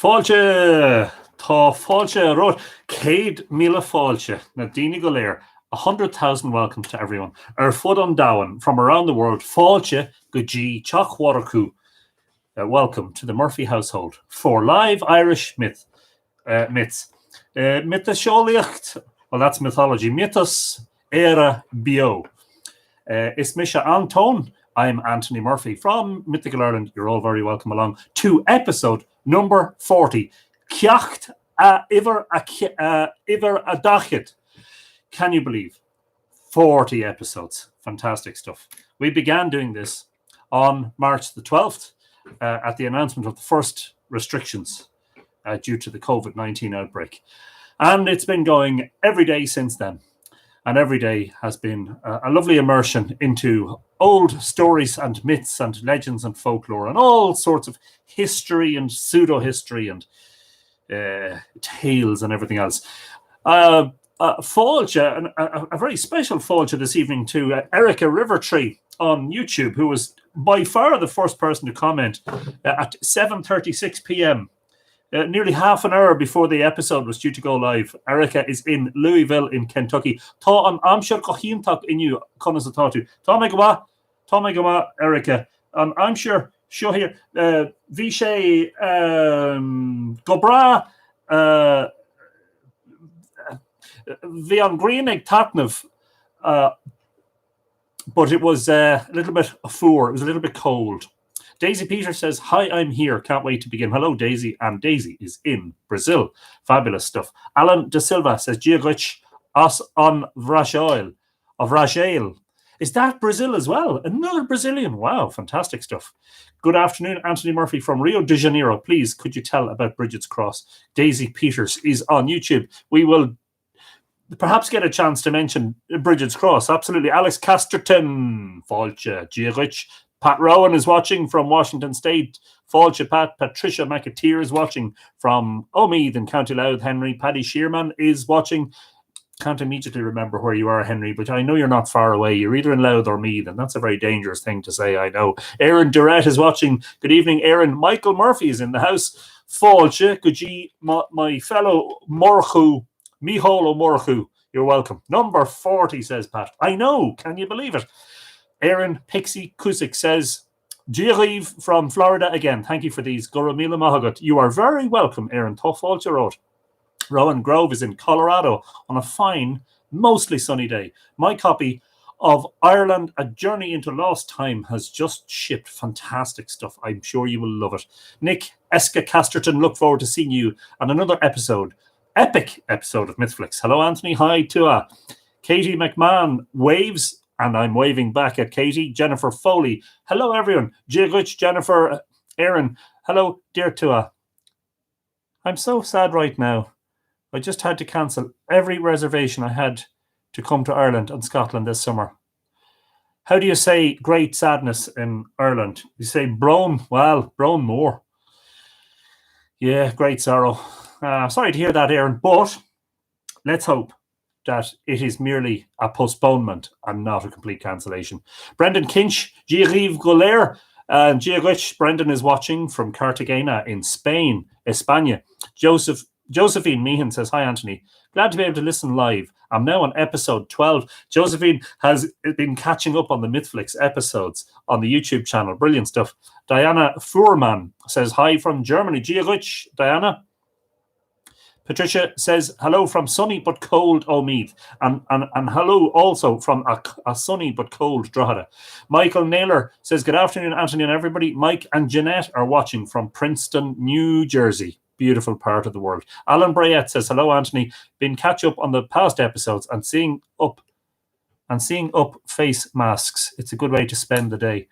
Fáilte, tá fáilte wrote Cade Mila Fáilte, Nadine Golair. 100,000 welcome to everyone. Fud on Dowan from around the world. Fáilte Guji Chach Watercoo. Welcome to the Murphy household for live Irish myths. Mythos, well, that's mythology. Mythos era bio. It's Misha Anton. I'm Anthony Murphy from Mythical Ireland. You're all very welcome along to episode number 40. Ceacht iver a dachit. Can you believe? 40 episodes. Fantastic stuff. We began doing this on March the 12th at the announcement of the first restrictions due to the COVID-19 outbreak. And it's been going every day since then. And every day has been a lovely immersion into old stories and myths and legends and folklore and all sorts of history and pseudo-history and tales and everything else. Fáilte, a very special Fáilte this evening to Erica Rivertree on YouTube, who was by far the first person to comment at 7:36 p.m. Nearly half an hour before the episode was due to go live. Erica is in Louisville in Kentucky. Tá an amsir cochíntaach inniu conas atá tú. Tá me gama, Erica. An amsir seo here. Bhí sé go bra bhí an Greenig Tatnov, but it was a little bit fuor. It was a little bit cold. Daisy Peter says, hi, I'm here. Can't wait to begin. Hello, Daisy. And Daisy is in Brazil. Fabulous stuff. Alan De Silva says, Giagrich os on Vrashail. Of Rajale. Is that Brazil as well? Another Brazilian. Wow, fantastic stuff. Good afternoon, Anthony Murphy from Rio de Janeiro. Please, could you tell about Bridget's Cross? Daisy Peters is on YouTube. We will perhaps get a chance to mention Bridget's Cross. Absolutely. Alex Casterton. Fáilte. Giagrich. Pat Rowan is watching from Washington State. Fáilte Pat. Patricia McAteer is watching from Omeath in County Louth. Henry. Paddy Shearman is watching. Can't immediately remember where you are, Henry, but I know you're not far away. You're either in Louth or Meath, and that's a very dangerous thing to say, I know. Aaron Durrett is watching. Good evening, Aaron. Michael Murphy is in the house. Fáilte, Guji, my fellow Morchu, Miholo Morchu. You're welcome. Number 40, says Pat. I know. Can you believe it? Aaron Pixie Kusick says, Giariv from Florida again. Thank you for these. Goramila Mahagat. You are very welcome, Aaron. Fáilte Road. Rowan Grove is in Colorado on a fine, mostly sunny day. My copy of Ireland, A Journey into Lost Time has just shipped. Fantastic stuff. I'm sure you will love it. Nick Eska Casterton, look forward to seeing you on another episode. Epic episode of MythFlix. Hello, Anthony. Hi, Tua. Katie McMahon waves. And I'm waving back at Katie. Jennifer Foley. Hello, everyone. Jigrich, Jennifer, Aaron. Hello, dear Tua. I'm so sad right now. I just had to cancel every reservation I had to come to Ireland and Scotland this summer. How do you say great sadness in Ireland? You say Brone. Well, Brone more. Yeah, great sorrow. Sorry to hear that, Aaron. But let's hope that it is merely a postponement and not a complete cancellation. Brendan Kinch, Giariv Golair, and Giarich. Brendan is watching from Cartagena in Spain, España. Josephine Meehan says, hi, Anthony. Glad to be able to listen live. I'm now on episode 12. Josephine has been catching up on the MythFlix episodes on the YouTube channel. Brilliant stuff. Diana Fuhrman says, hi from Germany. Giarich, Diana. Patricia says, hello from sunny but cold Omeath. And hello also from a sunny but cold Drogheda. Michael Naylor says, good afternoon, Anthony and everybody. Mike and Jeanette are watching from Princeton, New Jersey. Beautiful part of the world. Alan Bryett says, hello, Anthony. Been catch up on the past episodes and seeing up face masks. It's a good way to spend the day.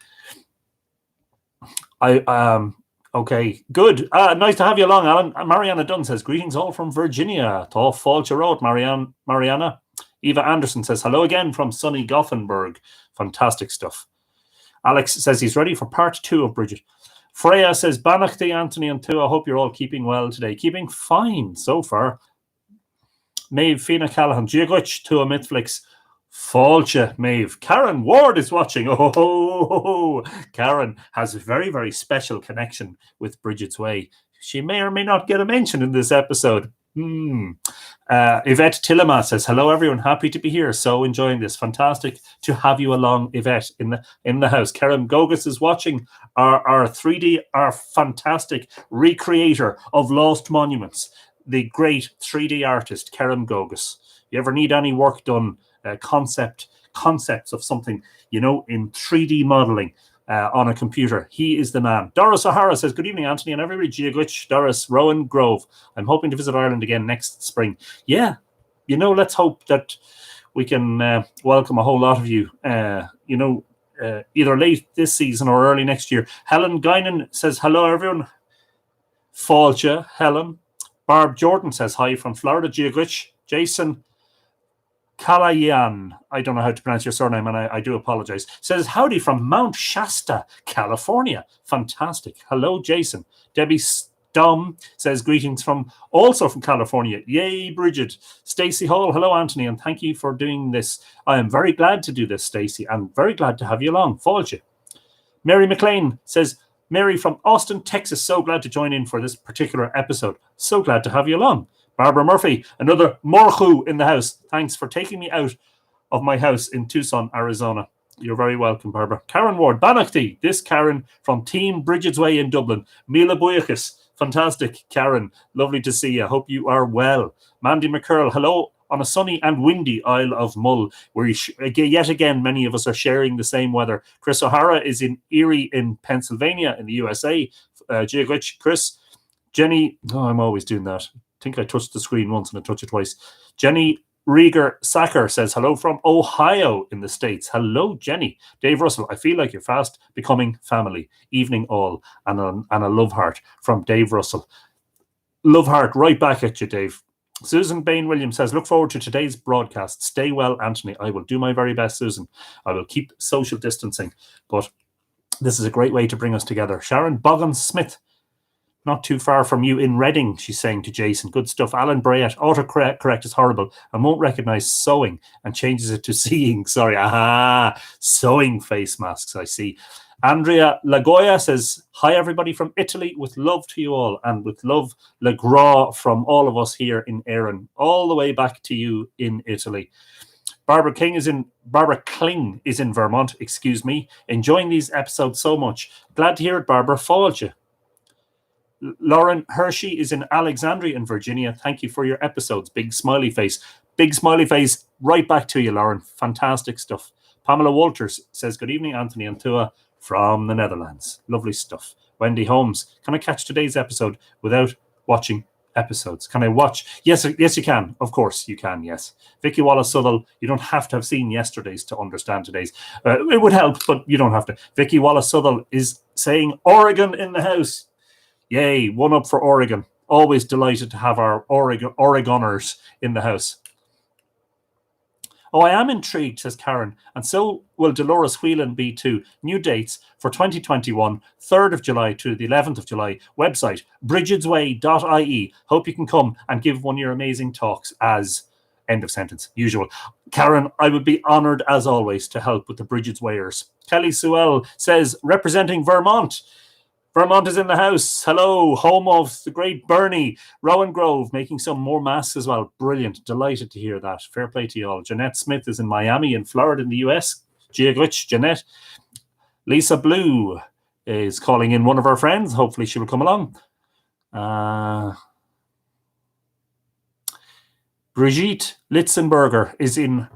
Okay, good. Nice to have you along, Alan. Mariana Dunn says, greetings all from Virginia. Tá Fáilte Road, Mariana. Eva Anderson says, hello again from sunny Gothenburg. Fantastic stuff. Alex says he's ready for part 2 of Bridget. Freya says, Banachty, Anthony and Tua. I hope you're all keeping well today. Keeping fine so far. Maeve Fina Callahan, Giagrich, Tua MythFlix. Fáilte, Maeve. Karen Ward is watching. Oh, Karen has a very, very special connection with Bridget's Way. She may or may not get a mention in this episode. Yvette Tillema says, hello everyone, happy to be here, so enjoying this. Fantastic to have you along, Yvette, in the house. Karen Gogus is watching, our fantastic recreator of Lost Monuments, the great 3D artist Karen Gogus. You ever need any work done, concepts of something, in 3D modeling on a computer, he is the man. Doris O'Hara says, good evening, Anthony and everybody. Giagwich, Doris, Rowan Grove. I'm hoping to visit Ireland again next spring. Yeah, let's hope that we can welcome a whole lot of you, either late this season or early next year. Helen Guinan says, hello, everyone. Fáilte, Helen. Barb Jordan says, hi from Florida. Giagwich. Jason Kalayan, I don't know how to pronounce your surname, and I do apologize, says, howdy from Mount Shasta, California. Fantastic. Hello, Jason. Debbie Stum says, greetings also from California. Yay, Bridget. Stacey Hall, hello, Anthony, and thank you for doing this. I am very glad to do this, Stacey, and very glad to have you along. Fáilte. Mary McLean says, Mary from Austin, Texas, so glad to join in for this particular episode. So glad to have you along. Barbara Murphy, another Morchu in the house. Thanks for taking me out of my house in Tucson, Arizona. You're very welcome, Barbara. Karen Ward, Banachty, this Karen from Team Brigid's Way in Dublin. Mila Buyakis, fantastic, Karen. Lovely to see you. Hope you are well. Mandy McCurl, hello on a sunny and windy Isle of Mull, where yet again many of us are sharing the same weather. Chris O'Hara is in Erie in Pennsylvania in the USA. Giagwich, Chris. Jenny, I'm always doing that. I think I touched the screen once and I touched it twice. Jenny Rieger Sacker says, hello from Ohio in the States. Hello, Jenny. Dave Russell, I feel like you're fast becoming family. Evening all. And a love heart from Dave Russell. Love heart right back at you, Dave. Susan Bain Williams says, look forward to today's broadcast. Stay well, Anthony. I will do my very best, Susan. I will keep social distancing. But this is a great way to bring us together. Sharon Boggins Smith, not too far from you in Reading, she's saying to Jason. Good stuff. Alan Bryett, autocorrect is horrible and won't recognize sewing and changes it to seeing. Sorry. Sewing face masks, I see. Andrea Lagoya says, hi, everybody from Italy, with love to you all, and with love, Le Gras from all of us here in Erin, all the way back to you in Italy. Barbara Kling is in Vermont, enjoying these episodes so much. Glad to hear it, Barbara. Fáilte. Lauren Hershey is in Alexandria in Virginia. Thank you for your episodes. Big smiley face. Big smiley face right back to you, Lauren. Fantastic stuff. Pamela Walters says, good evening, Anthony and Tua from the Netherlands. Lovely stuff. Wendy Holmes, can I catch today's episode without watching episodes? Can I watch? Yes, you can. Of course you can, yes. Vicky Wallace-Southall, you don't have to have seen yesterday's to understand today's. It would help, but you don't have to. Vicky Wallace-Southall is saying Oregon in the house. Yay, one up for Oregon. Always delighted to have our Oregoners in the house. Oh, I am intrigued, says Karen, and so will Dolores Whelan be too. New dates for 2021, 3rd of July to the 11th of July. Website, brigidsway.ie. Hope you can come and give one of your amazing talks as... End of sentence. Usual. Karen, I would be honoured, as always, to help with the Brigid's Wayers. Kelly Sewell says, representing Vermont. Vermont is in the house. Hello, home of the great Bernie. Rowan Grove making some more masks as well. Brilliant. Delighted to hear that. Fair play to you all. Jeanette Smith is in Miami in Florida in the US. Giagwich, Jeanette. Lisa Blue is calling in one of our friends. Hopefully she will come along. Brigitte Litzenberger is in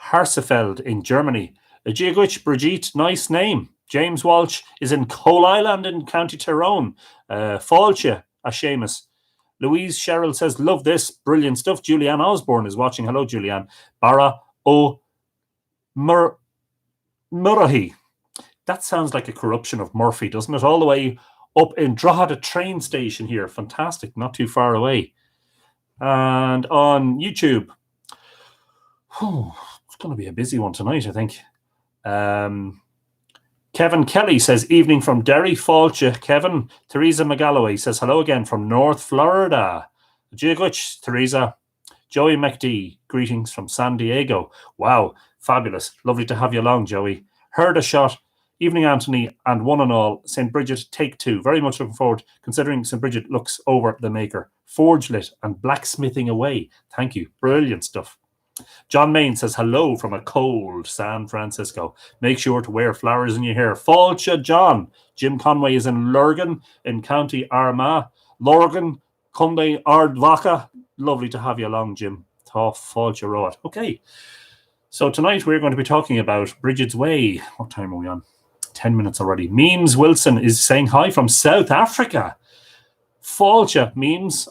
Harsefeld in Germany. Giagwich, Brigitte, nice name. James Walsh is in Coal Island in County Tyrone. Fáilte, a Seamus. Louise Sherrill says, love this. Brilliant stuff. Julianne Osborne is watching. Hello, Julianne. Bara O Murrahy. That sounds like a corruption of Murphy, doesn't it? All the way up in Drogheda train station here. Fantastic. Not too far away. And on YouTube. It's going to be a busy one tonight, I think. Kevin Kelly says, evening from Derry, Fáilte. Kevin. Teresa McGalloway says, hello again from North Florida. Giagwich, Teresa. Joey McD, greetings from San Diego. Wow, fabulous. Lovely to have you along, Joey. Heard a shot Evening, Anthony, and one and all. St Brigid, take two. Very much looking forward, considering St Brigid looks over the maker. Forge lit and blacksmithing away. Thank you. Brilliant stuff. John Main says hello from a cold San Francisco. Make sure to wear flowers in your hair. Fáilte John. Jim Conway is in Lurgan in County Armagh. Lorgan, Conde Ardvaca. Lovely to have you along, Jim. Fáilte Road. Okay. So tonight we're going to be talking about Brigid's Way. What time are we on? 10 minutes already. Memes Wilson is saying hi from South Africa. Fáilte Memes.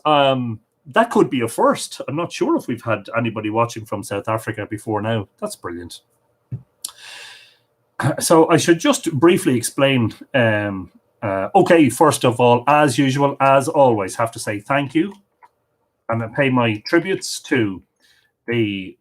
That could be a first. I'm not sure if we've had anybody watching from South Africa before now. That's brilliant. So I should just briefly explain. Okay, first of all, as usual, as always, have to say thank you. And I pay my tributes to the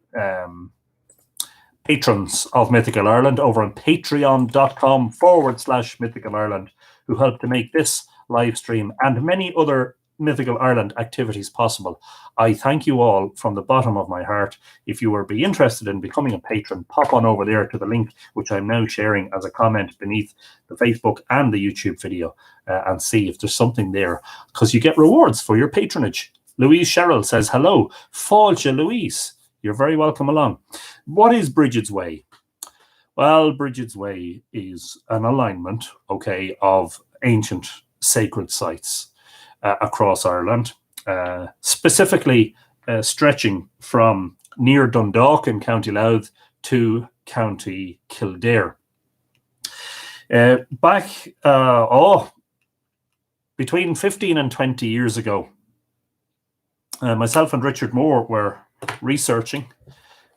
patrons of Mythical Ireland over on patreon.com/Mythical Ireland, who helped to make this live stream and many other Mythical Ireland activities possible. I thank you all from the bottom of my heart. If you would be interested in becoming a patron, pop on over there to the link, which I'm now sharing as a comment beneath the Facebook and the YouTube video, and see if there's something there, because you get rewards for your patronage. Louise Sherrill says, hello. Fáilte, Louise. You're very welcome along. What is Brigid's Way? Well, Brigid's Way is an alignment, okay, of ancient sacred sites across Ireland, specifically stretching from near Dundalk in County Louth to County Kildare. Between 15 and 20 years ago, myself and Richard Moore were researching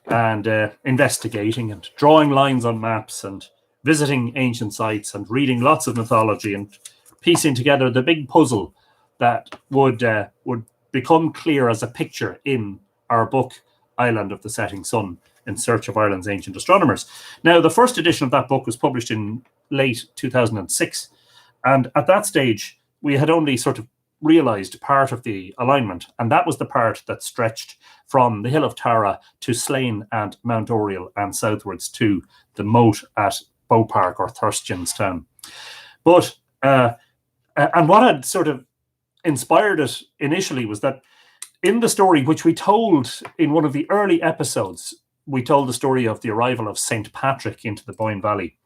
and investigating and drawing lines on maps and visiting ancient sites and reading lots of mythology and piecing together the big puzzle that would become clear as a picture in our book, Island of the Setting Sun, in Search of Ireland's Ancient Astronomers. Now, the first edition of that book was published in late 2006. And at that stage, we had only sort of realized part of the alignment. And that was the part that stretched from the Hill of Tara to Slane and Mount Oriel and southwards to the moat at Bow Park or Thurstonstown. But, and what had sort of inspired it initially was that in the story, which we told in one of the early episodes, we told the story of the arrival of St. Patrick into the Boyne Valley.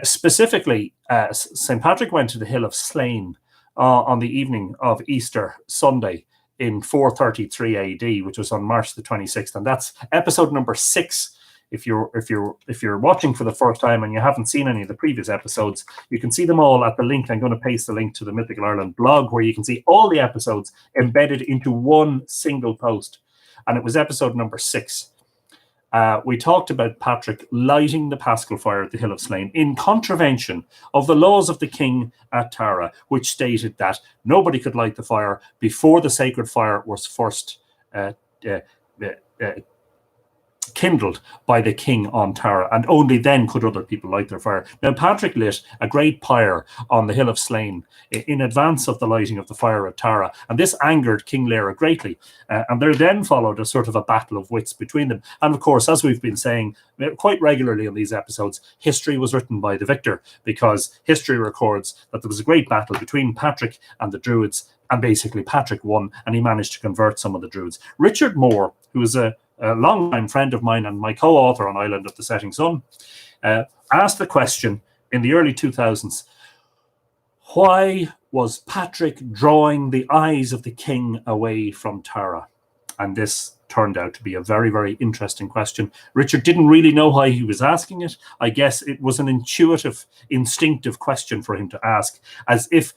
Specifically, St. Patrick went to the Hill of Slane on the evening of Easter Sunday in 433 AD, which was on March the 26th. And that's episode number 6. If you're watching for the first time and you haven't seen any of the previous episodes, you can see them all at the link. I'm going to paste the link to the Mythical Ireland blog, where you can see all the episodes embedded into one single post. And it was episode number 6. We talked about Patrick lighting the Paschal fire at the Hill of Slane in contravention of the laws of the king at Tara, which stated that nobody could light the fire before the sacred fire was first kindled by the king on Tara, and only then could other people light their fire. Now, Patrick lit a great pyre on the Hill of Slane in advance of the lighting of the fire at Tara, and this angered King Lear greatly. And there then followed a sort of a battle of wits between them. And of course, as we've been saying quite regularly in these episodes, history was written by the victor, because history records that there was a great battle between Patrick and the Druids, and basically Patrick won, and he managed to convert some of the Druids. Richard Moore, who was a long-time friend of mine and my co-author on Island of the Setting Sun, asked the question in the early 2000s, why was Patrick drawing the eyes of the king away from Tara? And this turned out to be a very, very interesting question. Richard didn't really know why he was asking it. I guess it was an intuitive, instinctive question for him to ask, as if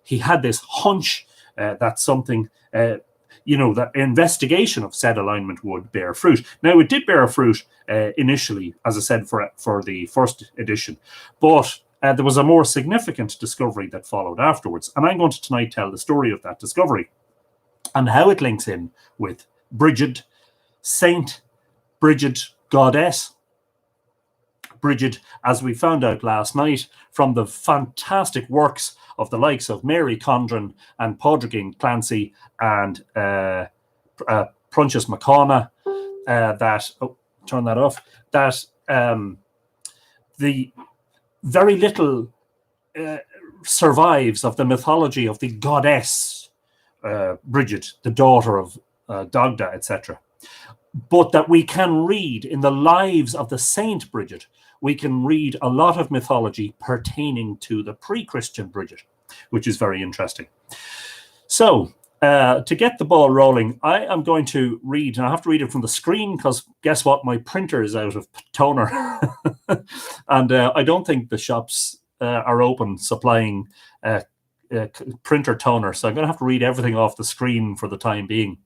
he had this hunch that something... that investigation of said alignment would bear fruit. Now, it did bear fruit initially, as I said, for the first edition, but there was a more significant discovery that followed afterwards. And I'm going to tonight tell the story of that discovery and how it links in with Brigid, Saint Brigid, goddess Brigid, as we found out last night from the fantastic works of the likes of Mary Condren and Padraig Clancy and Prunchas McCona, turn that off, that the very little survives of the mythology of the goddess Bridget, the daughter of Dagda, etc. But that we can read in the lives of the Saint Brigid, we can read a lot of mythology pertaining to the pre-Christian Bridget, which is very interesting. So, to get the ball rolling, I am going to read, and I have to read it from the screen because guess what? My printer is out of toner. And I don't think the shops are open supplying printer toner. So I'm going to have to read everything off the screen for the time being.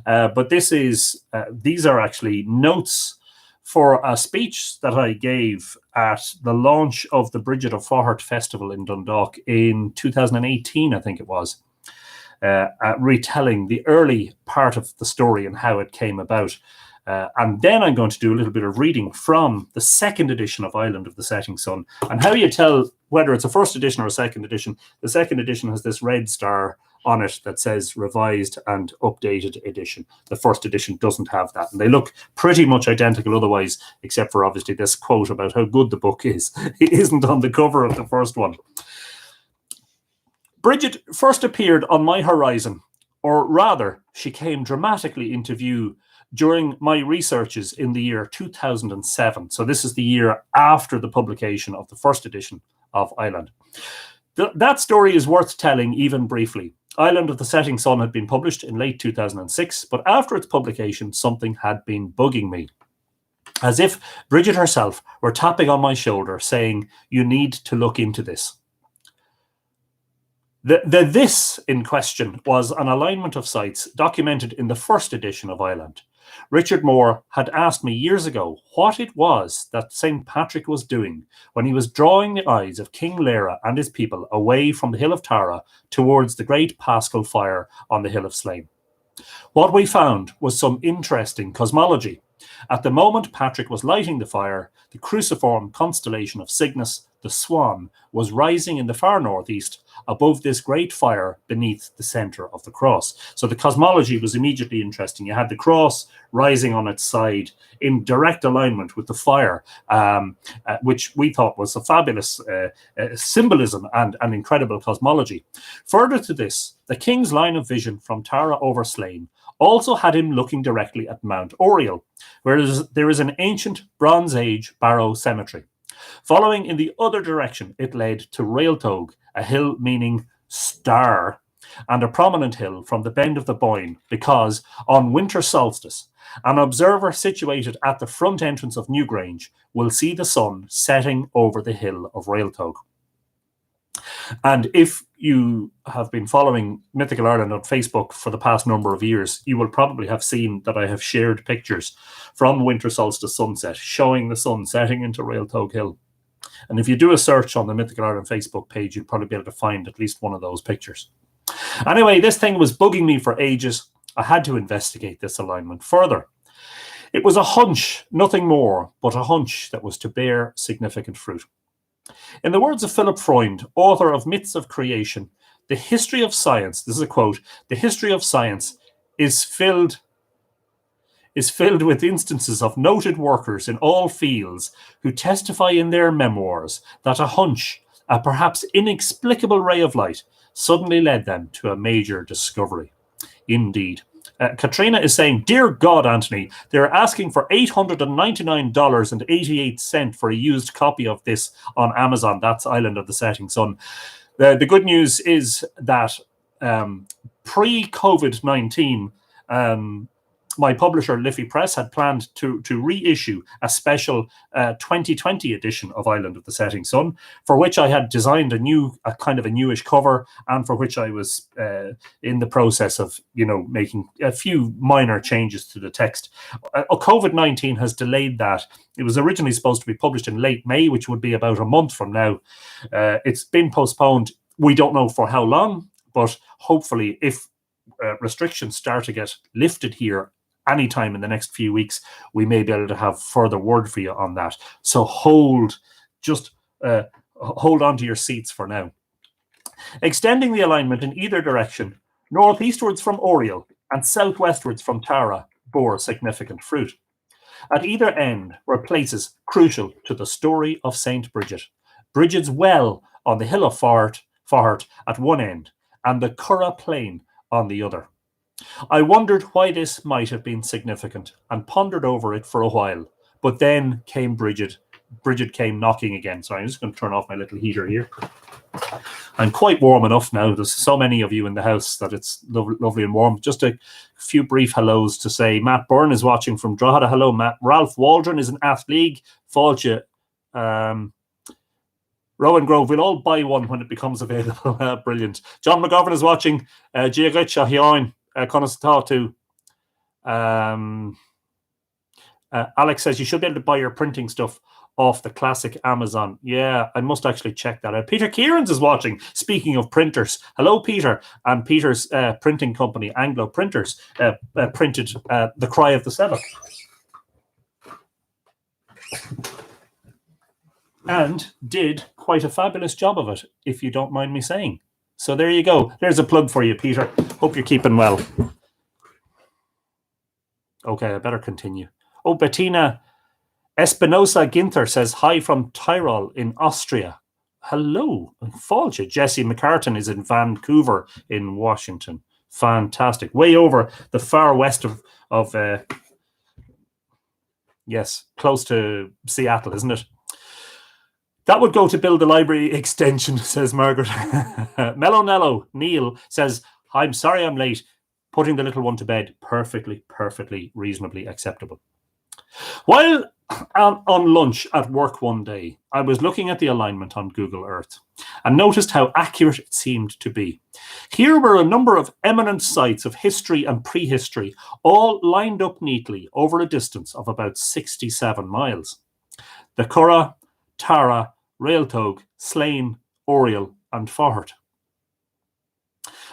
But these are actually notes for a speech that I gave at the launch of the Bridget of Faughart Festival in Dundalk in 2018, I think it was. Retelling the early part of the story and how it came about. And then I'm going to do a little bit of reading from the second edition of Island of the Setting Sun. And how you tell whether it's a first edition or a second edition, the second edition has this red star on it that says revised and updated edition. The first edition doesn't have that. And they look pretty much identical otherwise, except for obviously this quote about how good the book is. It isn't on the cover of the first one. Bridget first appeared on my horizon, or rather, she came dramatically into view during my researches in the year 2007. So this is the year after the publication of the first edition of Island. That story is worth telling even briefly. Island of the Setting Sun had been published in late 2006, but after its publication, something had been bugging me. As if Bridget herself were tapping on my shoulder, saying, "You need to look into this." The this in question was an alignment of sites documented in the first edition of Island. Richard Moore had asked me years ago what it was that St. Patrick was doing when he was drawing the eyes of King Lera and his people away from the hill of Tara towards the great Paschal fire on the hill of Slane. What we found was some interesting cosmology. At the moment Patrick was lighting the fire, the cruciform constellation of Cygnus, the Swan, was rising in the far northeast above this great fire beneath the center of the cross. So the cosmology was immediately interesting. You had the cross rising on its side in direct alignment with the fire, which we thought was a fabulous symbolism and an incredible cosmology. Further to this, the king's line of vision from Tara over Slane also had him looking directly at Mount Oriel, where there is an ancient Bronze Age barrow cemetery. Following in the other direction, it led to Railtog, a hill meaning star, and a prominent hill from the bend of the Boyne, because on winter solstice, an observer situated at the front entrance of Newgrange will see the sun setting over the hill of Railtog. And if you have been following Mythical Ireland on Facebook for the past number of years, you will probably have seen that I have shared pictures from winter solstice sunset showing the sun setting into Railtog Hill. And if you do a search on the Mythical Ireland Facebook page, you'll probably be able to find at least one of those pictures. Anyway, this thing was bugging me for ages. I had to investigate this alignment further. It was a hunch, nothing more, but a hunch that was to bear significant fruit. In the words of Philip Freund, author of Myths of Creation, the history of science, this is a quote, the history of science is filled with instances of noted workers in all fields who testify in their memoirs that a hunch, a perhaps inexplicable ray of light, suddenly led them to a major discovery. Indeed. Katrina is saying, "Dear God, Anthony, they're asking for $899.88 for a used copy of this on Amazon. That's Island of the Setting Sun." The good news is that pre-COVID-19, my publisher, Liffey Press, had planned to reissue a special 2020 edition of Island of the Setting Sun, for which I had designed a kind of a newish cover, and for which I was in the process of, making a few minor changes to the text. COVID-19 has delayed that. It was originally supposed to be published in late May, which would be about a month from now. It's been postponed. We don't know for how long, but hopefully, if restrictions start to get lifted here anytime in the next few weeks, we may be able to have further word for you on that. So hold on to your seats for now. Extending the alignment in either direction, northeastwards from Oriel and southwestwards from Tara, bore significant fruit. At either end were places crucial to the story of St. Brigid. Brigid's Well on the hill of Fahart at one end, and the Curragh Plain on the other. I wondered why this might have been significant, and pondered over it for a while. But then came Bridget. Bridget came knocking again. Sorry, I'm just going to turn off my little heater here. I'm quite warm enough now. There's so many of you in the house that it's lovely and warm. Just a few brief hellos to say. Matt Byrne is watching from Drogheda. Hello, Matt. Ralph Waldron is in Athleague. Fáilte. Rowan Grove, we'll all buy one when it becomes available. Brilliant. John McGovern is watching. Giagricha Hioin. Conostatu. Alex says you should be able to buy your printing stuff off the classic Amazon. Yeah, I must actually check that out. Peter Kieran's is watching. Speaking of printers, hello, Peter. And Peter's printing company, Anglo Printers, printed The Cry of the Seven. And did quite a fabulous job of it, if you don't mind me saying. So there you go. There's a plug for you, Peter. Hope you're keeping well. Okay, I better continue. Oh, Bettina Espinosa Ginther says, hi from Tyrol in Austria. Hello. Fáilte. Jesse McCartan is in Vancouver in Washington. Fantastic. Way over the far west of yes, close to Seattle, isn't it? That would go to build the library extension, says Margaret. Mellow Nello Neil says, I'm sorry I'm late. Putting the little one to bed. Perfectly, reasonably acceptable. While on lunch at work one day, I was looking at the alignment on Google Earth and noticed how accurate it seemed to be. Here were a number of eminent sites of history and prehistory, all lined up neatly over a distance of about 67 miles. The Curragh, Tara, Railtog, Slane, Oriel, and Fahart.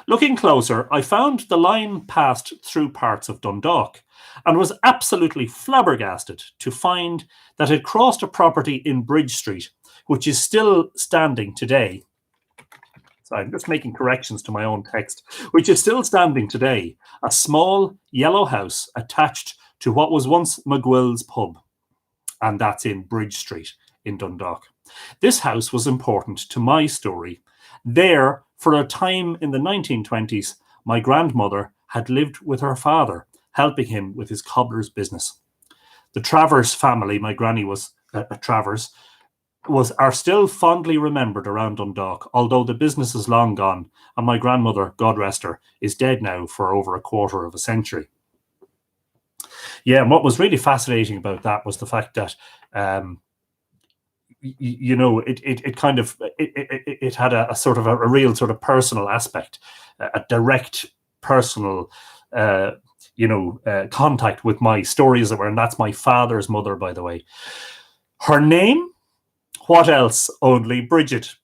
Looking closer, I found the line passed through parts of Dundalk and was absolutely flabbergasted to find that it crossed a property in Bridge Street, which is still standing today. So I'm just making corrections to my own text, which is still standing today, a small yellow house attached to what was once McGuill's pub, and that's in Bridge Street in Dundalk. This house was important to my story. There, for a time in the 1920s, my grandmother had lived with her father, helping him with his cobbler's business. The Travers family, my granny was Travers, are still fondly remembered around Dundalk, although the business is long gone, and my grandmother, God rest her, is dead now for over a quarter of a century. Yeah, and what was really fascinating about that was the fact that it had a sort of a real sort of personal aspect, a direct personal contact with my story, as it were, and that's my father's mother, by the way. Her name? What else? Only Bridget.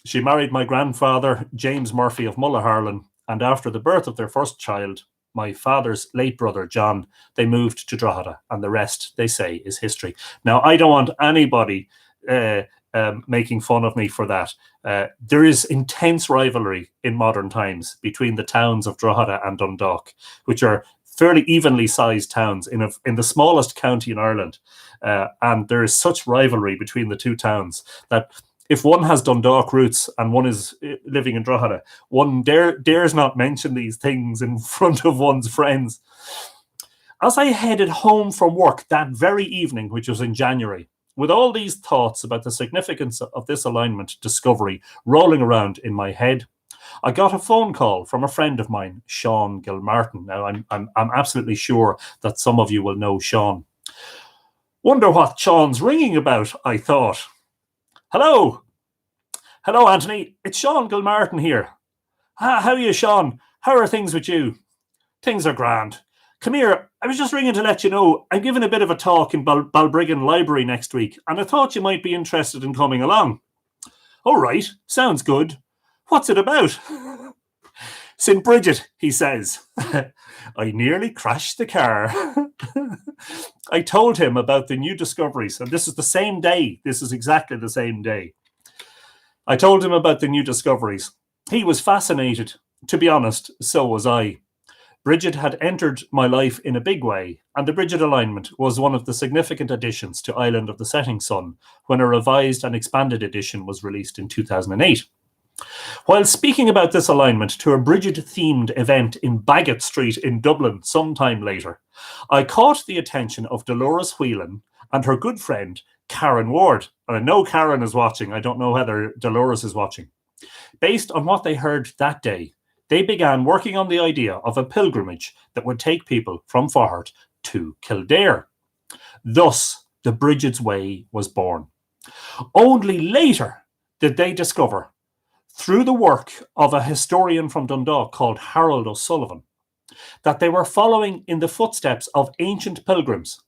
She married my grandfather, James Murphy of Mullaharlan, and after the birth of their first child, my father's late brother, John, they moved to Drogheda, and the rest, they say, is history. Now, I don't want anybody making fun of me for that. There is intense rivalry in modern times between the towns of Drogheda and Dundalk, which are fairly evenly sized towns in the smallest county in Ireland. And there is such rivalry between the two towns that if one has Dundalk roots and one is living in Drogheda, one dares not mention these things in front of one's friends. As I headed home from work that very evening, which was in January, with all these thoughts about the significance of this alignment discovery rolling around in my head, I got a phone call from a friend of mine, Sean Gilmartin. Now, I'm absolutely sure that some of you will know Sean. Wonder what Sean's ringing about, I thought. Hello, Anthony. It's Sean Gilmartin here. How are you, Sean? How are things with you? Things are grand. Come here. I was just ringing to let you know I'm giving a bit of a talk in Balbriggan Library next week, and I thought you might be interested in coming along. All right, sounds good. What's it about? St Brigid, he says. I nearly crashed the car. I told him about the new discoveries, and this is the same day. This is exactly the same day. I told him about the new discoveries. He was fascinated. To be honest, so was I. Bridget had entered my life in a big way, and the Brigid alignment was one of the significant additions to Island of the Setting Sun when a revised and expanded edition was released in 2008. While speaking about this alignment to a Brigid-themed event in Baggot Street in Dublin some time later, I caught the attention of Dolores Whelan and her good friend Karen Ward. And I know Karen is watching. I don't know whether Dolores is watching. Based on what they heard that day, they began working on the idea of a pilgrimage that would take people from Faughart to Kildare. Thus, the Brigid's Way was born. Only later did they discover, through the work of a historian from Dundalk called Harold O'Sullivan, that they were following in the footsteps of ancient pilgrims,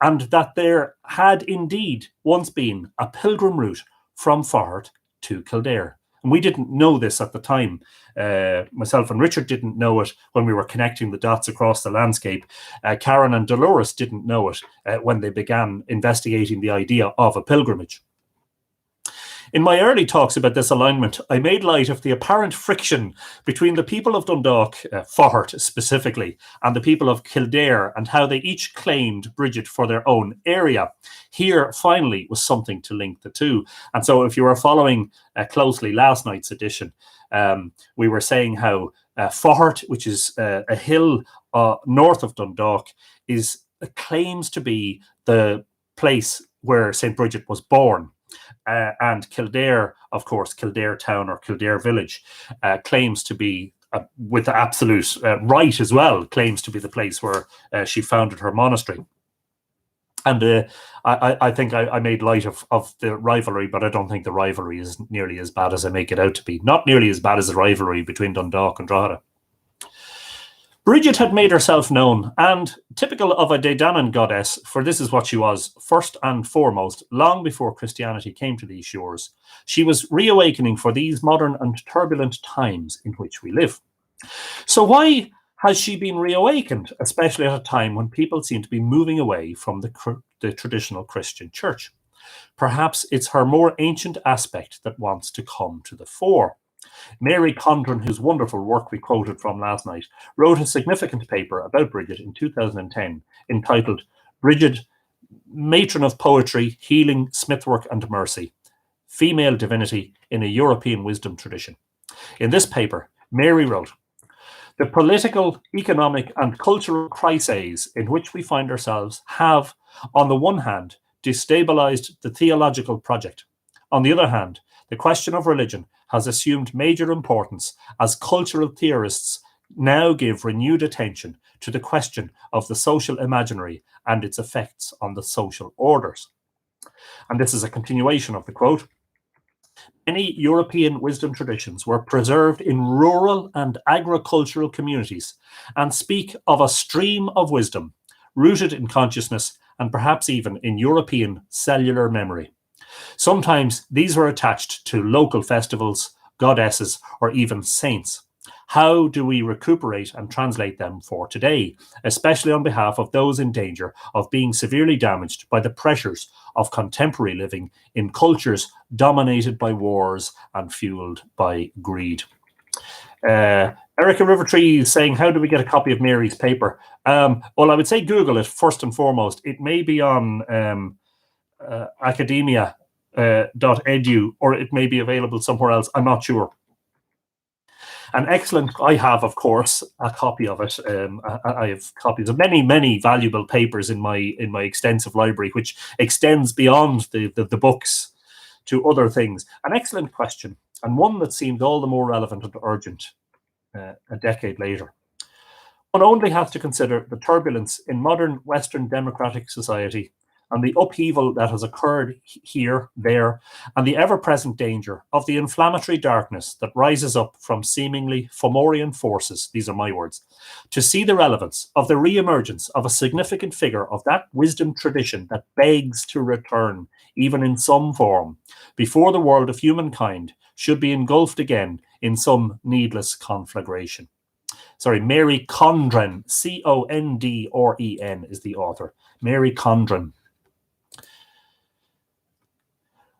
and that there had indeed once been a pilgrim route from Faughart to Kildare. And we didn't know this at the time. Myself and Richard didn't know it when we were connecting the dots across the landscape. Karen and Dolores didn't know it when they began investigating the idea of a pilgrimage. In my early talks about this alignment, I made light of the apparent friction between the people of Dundalk, Faughart specifically, and the people of Kildare, and how they each claimed Brigid for their own area. Here, finally, was something to link the two. And so if you were following closely last night's edition, we were saying how Faughart, which is a hill north of Dundalk, claims to be the place where St Brigid was born. And Kildare, of course, Kildare town or Kildare village, claims to be, with absolute right as well, claims to be the place where she founded her monastery. And I think I made light of the rivalry, but I don't think the rivalry is nearly as bad as I make it out to be. Not nearly as bad as the rivalry between Dundalk and Drogheda. Bridget had made herself known, and typical of a Dedanan goddess, for this is what she was, first and foremost, long before Christianity came to these shores, she was reawakening for these modern and turbulent times in which we live. So why has she been reawakened, especially at a time when people seem to be moving away from the traditional Christian church? Perhaps it's her more ancient aspect that wants to come to the fore. Mary Condren, whose wonderful work we quoted from last night, wrote a significant paper about Bridget in 2010 entitled Brigid, Matron of Poetry, Healing, Smithwork and Mercy, Female Divinity in a European Wisdom Tradition. In this paper, Mary wrote, "The political, economic and cultural crises in which we find ourselves have, on the one hand, destabilized the theological project. On the other hand, the question of religion has assumed major importance as cultural theorists now give renewed attention to the question of the social imaginary and its effects on the social orders." And this is a continuation of the quote. "Many European wisdom traditions were preserved in rural and agricultural communities and speak of a stream of wisdom rooted in consciousness and perhaps even in European cellular memory. Sometimes these were attached to local festivals, goddesses, or even saints. How do we recuperate and translate them for today, especially on behalf of those in danger of being severely damaged by the pressures of contemporary living in cultures dominated by wars and fueled by greed?" Erica Rivertree is saying, how do we get a copy of Mary's paper? Well, I would say Google it first and foremost. It may be on academia.edu, or it may be available somewhere else. I'm not sure. I have, of course, a copy of it. I have copies of many valuable papers in my extensive library, which extends beyond the books to other things. An excellent question, and one that seemed all the more relevant and urgent a decade later. One only has to consider the turbulence in modern Western democratic society and the upheaval that has occurred here, there, and the ever-present danger of the inflammatory darkness that rises up from seemingly Fomorian forces, these are my words, to see the relevance of the re-emergence of a significant figure of that wisdom tradition that begs to return, even in some form, before the world of humankind should be engulfed again in some needless conflagration. Sorry, Mary Condren, Condren is the author. Mary Condren.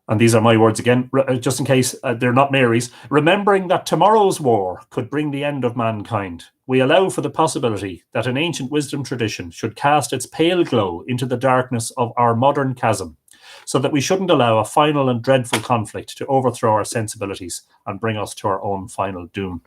and these are my words again, just in case they're not Mary's, remembering that tomorrow's war could bring the end of mankind, we allow for the possibility that an ancient wisdom tradition should cast its pale glow into the darkness of our modern chasm, so that we shouldn't allow a final and dreadful conflict to overthrow our sensibilities and bring us to our own final doom.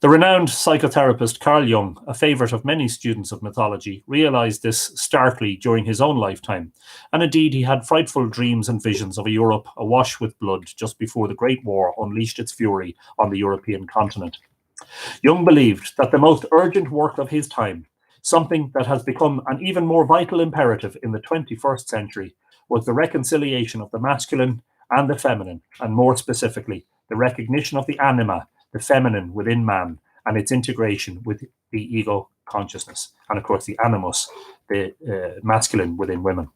The renowned psychotherapist Carl Jung, a favourite of many students of mythology, realised this starkly during his own lifetime, and indeed he had frightful dreams and visions of a Europe awash with blood just before the Great War unleashed its fury on the European continent. Jung believed that the most urgent work of his time, something that has become an even more vital imperative in the 21st century, was the reconciliation of the masculine and the feminine, and more specifically, the recognition of the anima, the feminine within man, and its integration with the ego consciousness, and of course the animus, the masculine within women.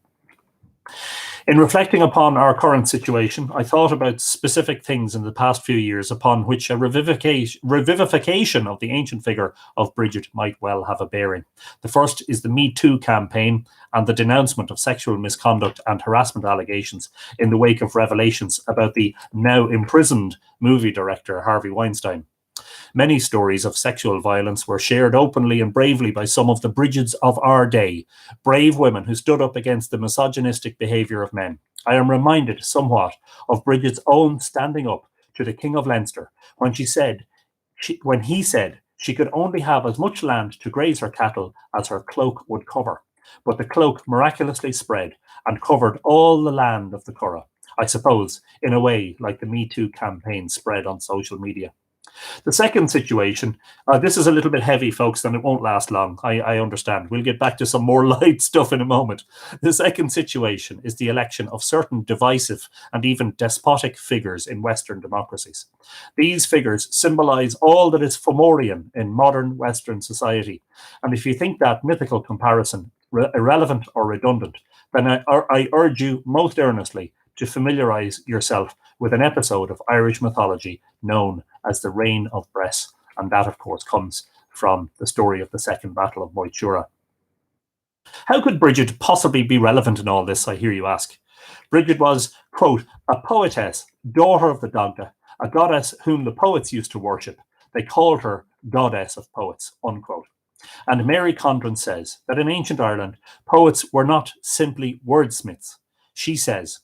In reflecting upon our current situation, I thought about specific things in the past few years upon which a revivification of the ancient figure of Bridget might well have a bearing. The first is the Me Too campaign and the denouncement of sexual misconduct and harassment allegations in the wake of revelations about the now imprisoned movie director Harvey Weinstein. Many stories of sexual violence were shared openly and bravely by some of the Brigids of our day, brave women who stood up against the misogynistic behaviour of men. I am reminded somewhat of Bridget's own standing up to the King of Leinster when he said she could only have as much land to graze her cattle as her cloak would cover. But the cloak miraculously spread and covered all the land of the Curragh, I suppose, in a way like the Me Too campaign spread on social media. The second situation, this is a little bit heavy, folks, and it won't last long. I understand. We'll get back to some more light stuff in a moment. The second situation is the election of certain divisive and even despotic figures in Western democracies. These figures symbolize all that is Fomorian in modern Western society. And if you think that mythical comparison irrelevant or redundant, then I urge you most earnestly to familiarize yourself with an episode of Irish mythology known as the Reign of Bress, and that, of course, comes from the story of the Second Battle of Moytura. How could Bridget possibly be relevant in all this, I hear you ask? Bridget was, quote, a poetess, daughter of the Dagda, a goddess whom the poets used to worship. They called her goddess of poets, unquote. And Mary Condren says that in ancient Ireland, poets were not simply wordsmiths. She says,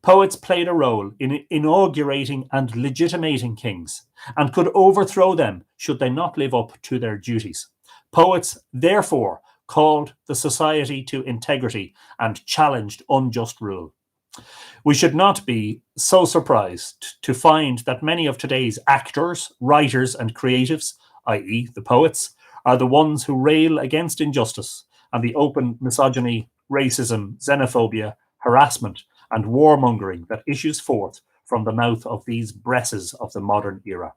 poets played a role in inaugurating and legitimating kings, and could overthrow them should they not live up to their duties. Poets, therefore, called the society to integrity and challenged unjust rule. We should not be so surprised to find that many of today's actors, writers, and creatives, i.e., the poets, are the ones who rail against injustice and the open misogyny, racism, xenophobia, harassment, and warmongering that issues forth from the mouth of these Bresses of the modern era.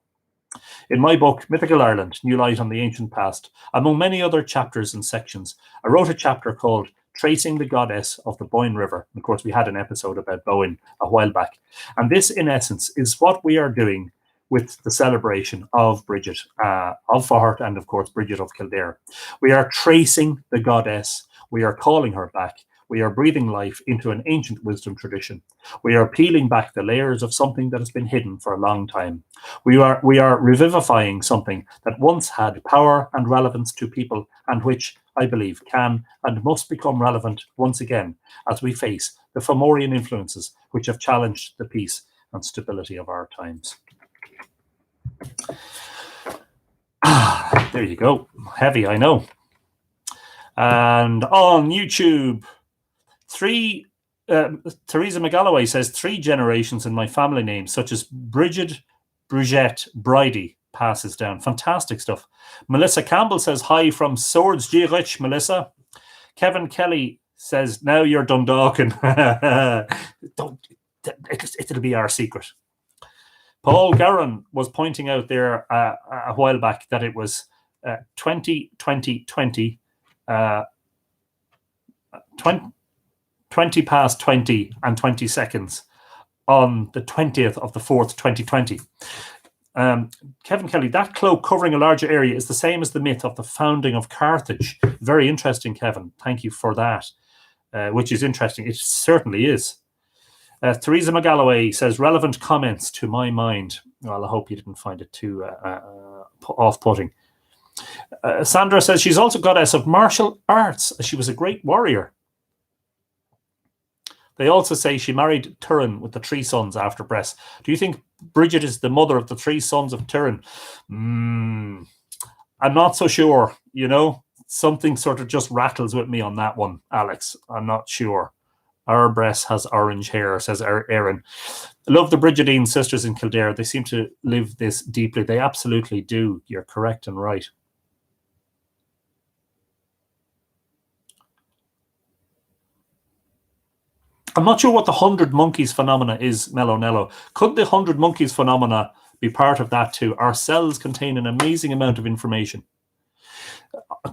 In my book, Mythical Ireland, New Light on the Ancient Past, among many other chapters and sections, I wrote a chapter called Tracing the Goddess of the Boyne River. Of course, we had an episode about Boyne a while back. And this, in essence, is what we are doing with the celebration of Bridget of Fahart and, of course, Bridget of Kildare. We are tracing the goddess. We are calling her back. We are breathing life into an ancient wisdom tradition. We are peeling back the layers of something that has been hidden for a long time. We are revivifying something that once had power and relevance to people, and which, I believe, can and must become relevant once again as we face the Fomorian influences which have challenged the peace and stability of our times. There you go. Heavy, I know. And on YouTube, Theresa McGalloway says 3 generations in my family name, such as Brigid, Bridget, Bridie, passes down. Fantastic stuff. Melissa Campbell says hi from Swords G-Rich, Melissa. Kevin Kelly says, now you're Dundalkin. It'll be our secret. Paul Garron was pointing out there a while back that it was 20 past 20 and 20 seconds on the 20th of the 4th, 2020. Kevin Kelly, that cloak covering a larger area is the same as the myth of the founding of Carthage. Very interesting, Kevin. Thank you for that, which is interesting. It certainly is. Theresa McGalloway says, relevant comments to my mind. Well, I hope you didn't find it too off-putting. Sandra says she's also goddess of martial arts. She was a great warrior. They also say she married Turin with the 3 sons after Bress. Do you think Bridget is the mother of the 3 sons of Turin? I'm not so sure, you know. Something sort of just rattles with me on that one, Alex. I'm not sure. Our Bress has orange hair, says Erin. Love the Brigidine sisters in Kildare. They seem to live this deeply. They absolutely do. You're correct and right. I'm not sure what the 100 monkeys phenomena is, Melonello. Could the 100 monkeys phenomena be part of that too? Our cells contain an amazing amount of information.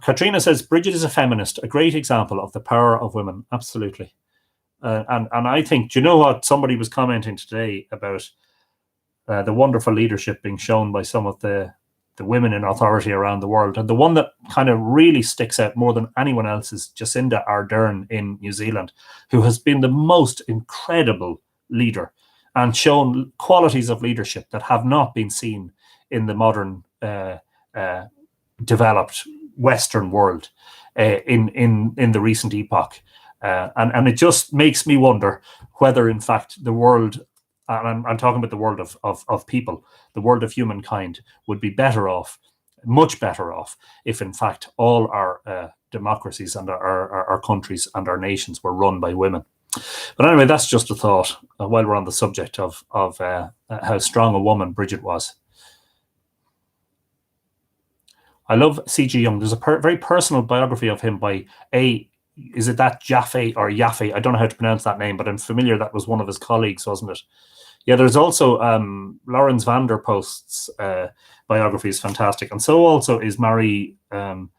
Katrina says, Bridget is a feminist, a great example of the power of women. Absolutely. And I think, do you know what? Somebody was commenting today about the wonderful leadership being shown by some of the women in authority around the world. And the one that kind of really sticks out more than anyone else is Jacinda Ardern in New Zealand, who has been the most incredible leader and shown qualities of leadership that have not been seen in the modern developed Western world in the recent epoch. And it just makes me wonder whether, in fact, the world, and I'm talking about the world of people, the world of humankind, would be better off, much better off, if, in fact, all our democracies and our countries and our nations were run by women. But anyway, that's just a thought while we're on the subject of how strong a woman Bridget was. I love C.G. Young. There's a very personal biography of him by is it that Jaffe or Yaffe? I don't know how to pronounce that name, but I'm familiar that was one of his colleagues, wasn't it? Yeah, there's also Lawrence van der Post's biography is fantastic. And so also is Marie von...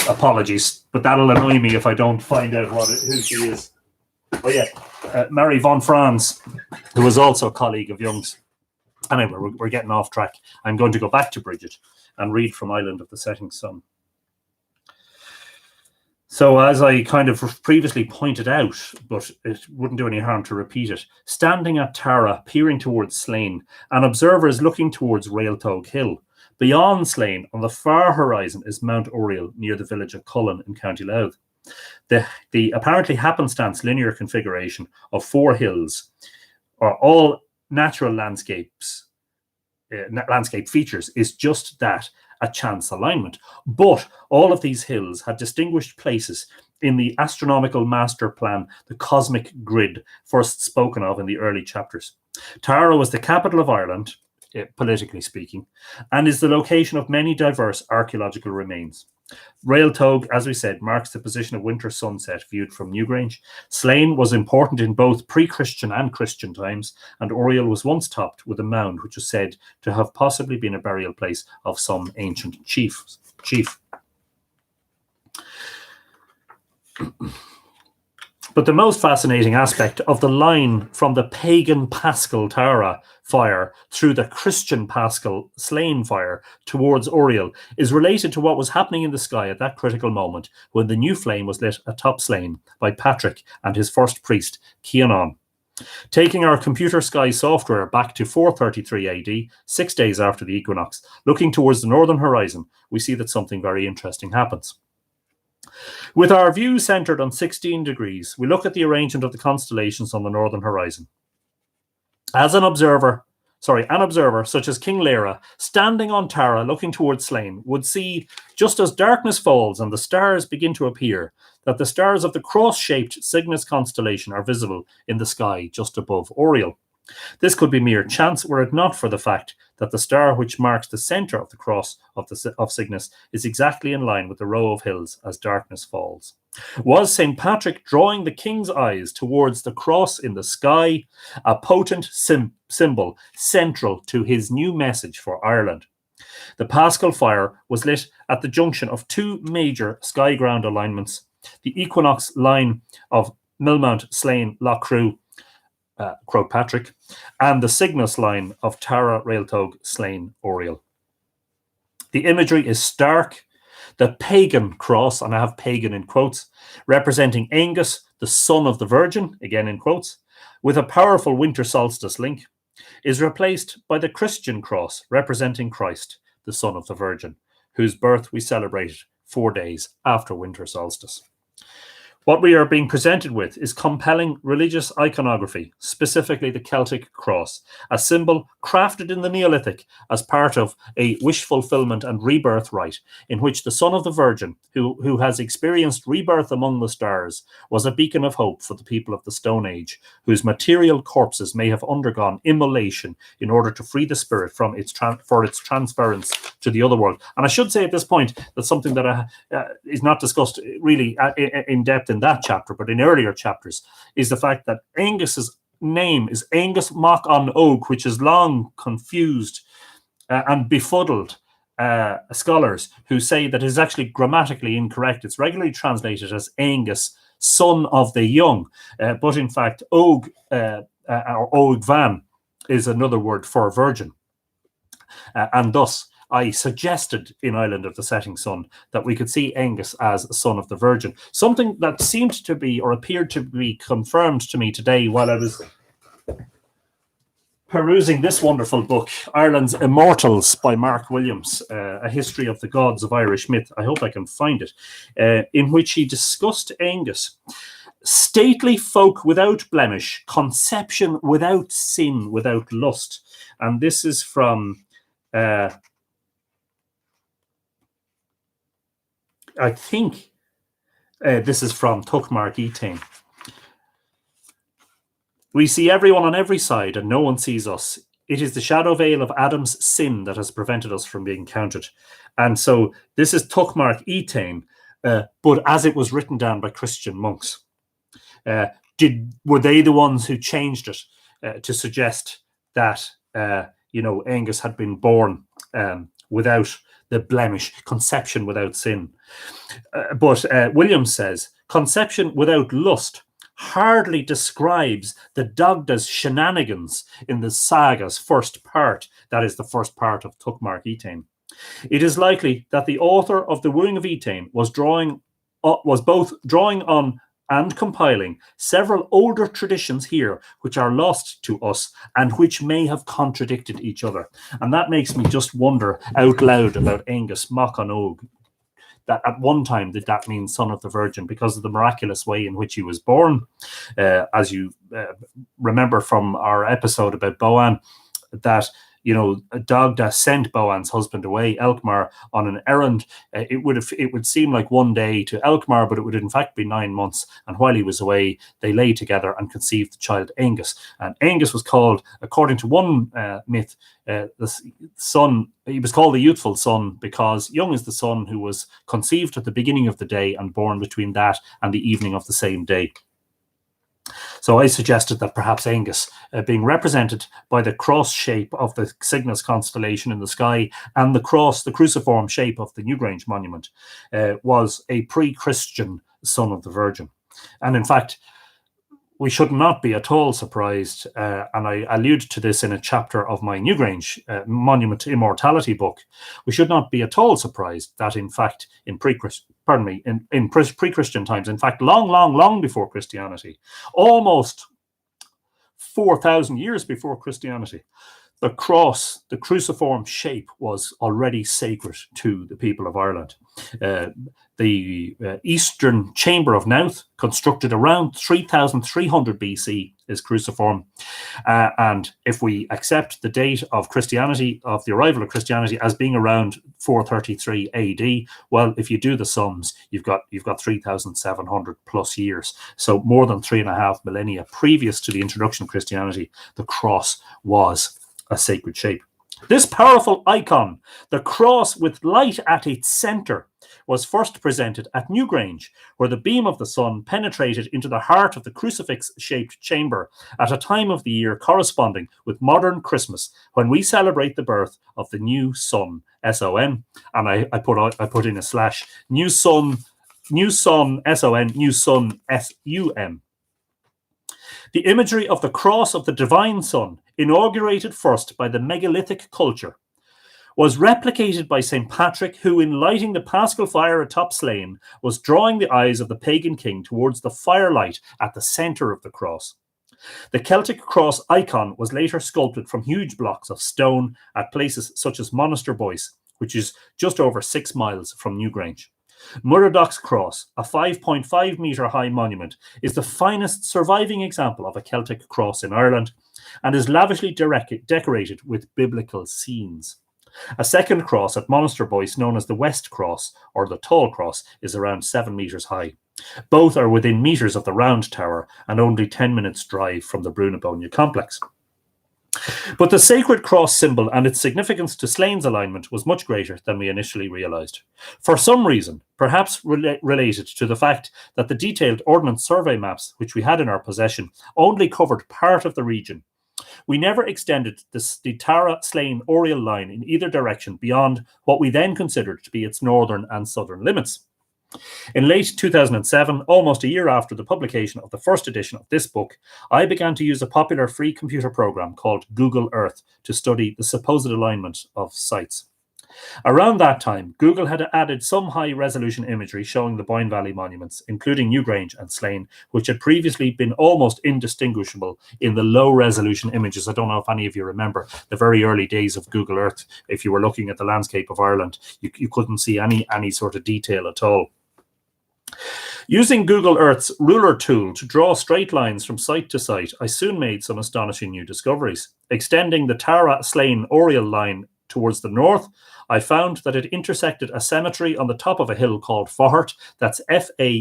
Apologies, but that'll annoy me if I don't find out who she is. Oh yeah, Marie von Franz, who was also a colleague of Young's. Anyway, we're getting off track. I'm going to go back to Bridget and read from Island of the Setting Sun. So as I kind of previously pointed out, but it wouldn't do any harm to repeat it, standing at Tara, peering towards Slane, an observer is looking towards Railtog Hill. Beyond Slane, on the far horizon, is Mount Oriel near the village of Cullen in County Louth. The apparently happenstance linear configuration of 4 hills are all natural landscape features is just that, a chance alignment. But all of these hills had distinguished places in the astronomical master plan, the cosmic grid, first spoken of in the early chapters. Tara was the capital of Ireland, politically speaking, and is the location of many diverse archaeological remains. Railtog, as we said, marks the position of winter sunset viewed from Newgrange. Slane was important in both pre-Christian and Christian times, and Oriel was once topped with a mound which was said to have possibly been a burial place of some ancient chief. But the most fascinating aspect of the line from the pagan Paschal Tara fire through the Christian Paschal Slane fire towards Oriel is related to what was happening in the sky at that critical moment when the new flame was lit atop Slane by Patrick and his first priest, Cianan. Taking our computer sky software back to 433 AD, 6 days after the equinox, looking towards the northern horizon, we see that something very interesting happens. With our view centered on 16 degrees, we look at the arrangement of the constellations on the northern horizon. As an observer such as King Leira, standing on Tara looking towards Slane, would see, just as darkness falls and the stars begin to appear, that the stars of the cross-shaped Cygnus constellation are visible in the sky just above Oriel. This could be mere chance were it not for the fact that the star which marks the centre of the cross of Cygnus is exactly in line with the row of hills as darkness falls. Was St. Patrick drawing the king's eyes towards the cross in the sky, a potent symbol central to his new message for Ireland? The Paschal fire was lit at the junction of 2 major sky-ground alignments, the equinox line of Millmount, Slane, Loughcrew, Croagh Patrick, and the Cygnus line of Tara, Railtog, Slane, Oriel. The imagery is stark. The pagan cross, and I have pagan in quotes, representing Angus, the son of the Virgin, again in quotes, with a powerful winter solstice link, is replaced by the Christian cross, representing Christ, the son of the Virgin, whose birth we celebrated 4 days after winter solstice. What we are being presented with is compelling religious iconography, specifically the Celtic Cross, a symbol crafted in the Neolithic as part of a wish fulfillment and rebirth rite, in which the Son of the Virgin, who has experienced rebirth among the stars, was a beacon of hope for the people of the Stone Age, whose material corpses may have undergone immolation in order to free the spirit from its transference to the other world. And I should say at this point that something that is not discussed really in depth in that chapter, but in earlier chapters, is the fact that Angus's name is Angus Mac an Og, which has long confused and befuddled scholars who say that it is actually grammatically incorrect. It's regularly translated as Angus, son of the young, but in fact, Og or Og Van is another word for virgin, and thus I suggested in Island of the Setting Sun that we could see Angus as a son of the Virgin. Something that seemed to be, or appeared to be, confirmed to me today while I was perusing this wonderful book, Ireland's Immortals by Mark Williams, A History of the Gods of Irish Myth. I hope I can find it, in which he discussed Angus. Stately folk without blemish, conception without sin, without lust. And this is from... I think this is from Tuckmark Etain. We see everyone on every side and no one sees us. It is the shadow veil of Adam's sin that has prevented us from being counted. And so this is Tuckmark Etain, but as it was written down by Christian monks. Were they the ones who changed it to suggest that Angus had been born without the blemish, conception without sin? But Williams says, conception without lust hardly describes the Dagda's shenanigans in the saga's first part, that is the first part of Tuckmark Etain. It is likely that the author of The Wooing of Etain was both drawing on and compiling several older traditions here which are lost to us and which may have contradicted each other. And that makes me just wonder out loud about Angus Mac an Og, that at one time did that mean son of the Virgin because of the miraculous way in which he was born. As you remember from our episode about Boan, that Dagda sent Boan's husband away, Elkmar, on an errand. It would seem like one day to Elkmar, but it would in fact be 9 months. And while he was away, they lay together and conceived the child Angus. And Angus was called, according to one myth, the son. He was called the youthful son because young is the son who was conceived at the beginning of the day and born between that and the evening of the same day. So I suggested that perhaps Angus, being represented by the cross shape of the Cygnus constellation in the sky and the cruciform shape of the Newgrange monument, was a pre-Christian son of the Virgin. And in fact, we should not be at all surprised, and I allude to this in a chapter of my Newgrange Monument to Immortality book. We should not be at all surprised that, in fact, in pre-Christian times, in fact, long before Christianity, almost 4,000 years before Christianity, the cross, the cruciform shape, was already sacred to the people of Ireland. The eastern chamber of Nouth, constructed around 3,300 BC, is cruciform. And if we accept the date of Christianity, of the arrival of Christianity, as being around 433 AD, well, if you do the sums, you've got 3,700 plus years. So more than 3.5 millennia previous to the introduction of Christianity, the cross was a sacred shape. This powerful icon, the cross with light at its center, was first presented at Newgrange, where the beam of the sun penetrated into the heart of the crucifix-shaped chamber at a time of the year corresponding with modern Christmas, when we celebrate the birth of the new sun, S-O-N, and I put in a slash, new sun, S-O-N, new sun, S-U-N. The imagery of the cross of the divine Son, inaugurated first by the megalithic culture, was replicated by St Patrick, who, in lighting the paschal fire atop Slane, was drawing the eyes of the pagan king towards the firelight at the centre of the cross. The Celtic Cross icon was later sculpted from huge blocks of stone at places such as Monaster Boyne, which is just over 6 miles from Newgrange. Muradoch's Cross, a 5.5 metre high monument, is the finest surviving example of a Celtic cross in Ireland and is lavishly decorated with biblical scenes. A second cross at Monaster Boyne, known as the West Cross or the Tall Cross, is around 7 metres high. Both are within metres of the Round Tower and only 10 minutes' drive from the Brunabónia complex. But the sacred cross symbol and its significance to Slane's alignment was much greater than we initially realised. For some reason, perhaps related to the fact that the detailed Ordnance Survey maps which we had in our possession only covered part of the region, we never extended the Tara-Slane-Oriel line in either direction beyond what we then considered to be its northern and southern limits. In late 2007, almost a year after the publication of the first edition of this book, I began to use a popular free computer program called Google Earth to study the supposed alignment of sites. Around that time, Google had added some high-resolution imagery showing the Boyne Valley monuments, including Newgrange and Slane, which had previously been almost indistinguishable in the low-resolution images. I don't know if any of you remember the very early days of Google Earth. If you were looking at the landscape of Ireland, you couldn't see any sort of detail at all. Using Google Earth's ruler tool to draw straight lines from site to site, I soon made some astonishing new discoveries. Extending the Tara-Slane-Oriel line towards the north, I found that it intersected a cemetery on the top of a hill called Faughart, that's F-A-U-G-H-A-R-T,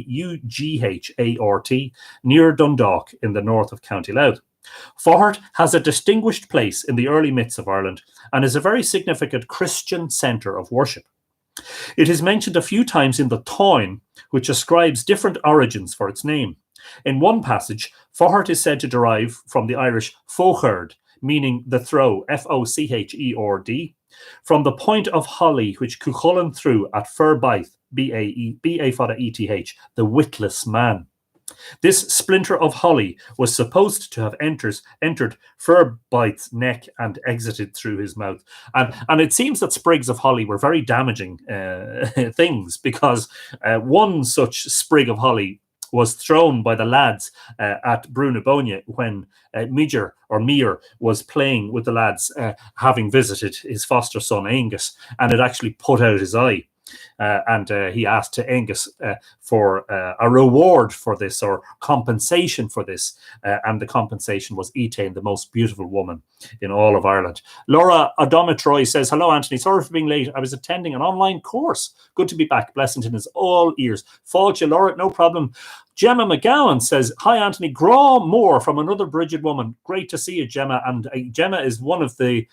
near Dundalk in the north of County Louth. Faughart has a distinguished place in the early myths of Ireland and is a very significant Christian centre of worship. It is mentioned a few times in the Táin, which ascribes different origins for its name. In one passage, Faughart is said to derive from the Irish fócherd, meaning the throw, F-O-C-H-E-R-D, from the point of holly which Cuchulainn threw at Firbaith, B-A-E-T-H, the witless man. This splinter of holly was supposed to have entered Firbaith's neck and exited through his mouth. And it seems that sprigs of holly were very damaging things, because one such sprig of holly was thrown by the lads at Brunabónia when Meir was playing with the lads, having visited his foster son Angus, and it actually put out his eye. And he asked to Angus for a reward for this, or compensation for this, and the compensation was Etain, the most beautiful woman in all of Ireland. Laura Adomitroy says, hello Anthony, sorry for being late, I was attending an online course, good to be back, Blessington is all ears. Fault you, Laura, no problem. Gemma McGowan says, hi Anthony, graw more from another Bridget woman, great to see you Gemma, and Gemma is one of the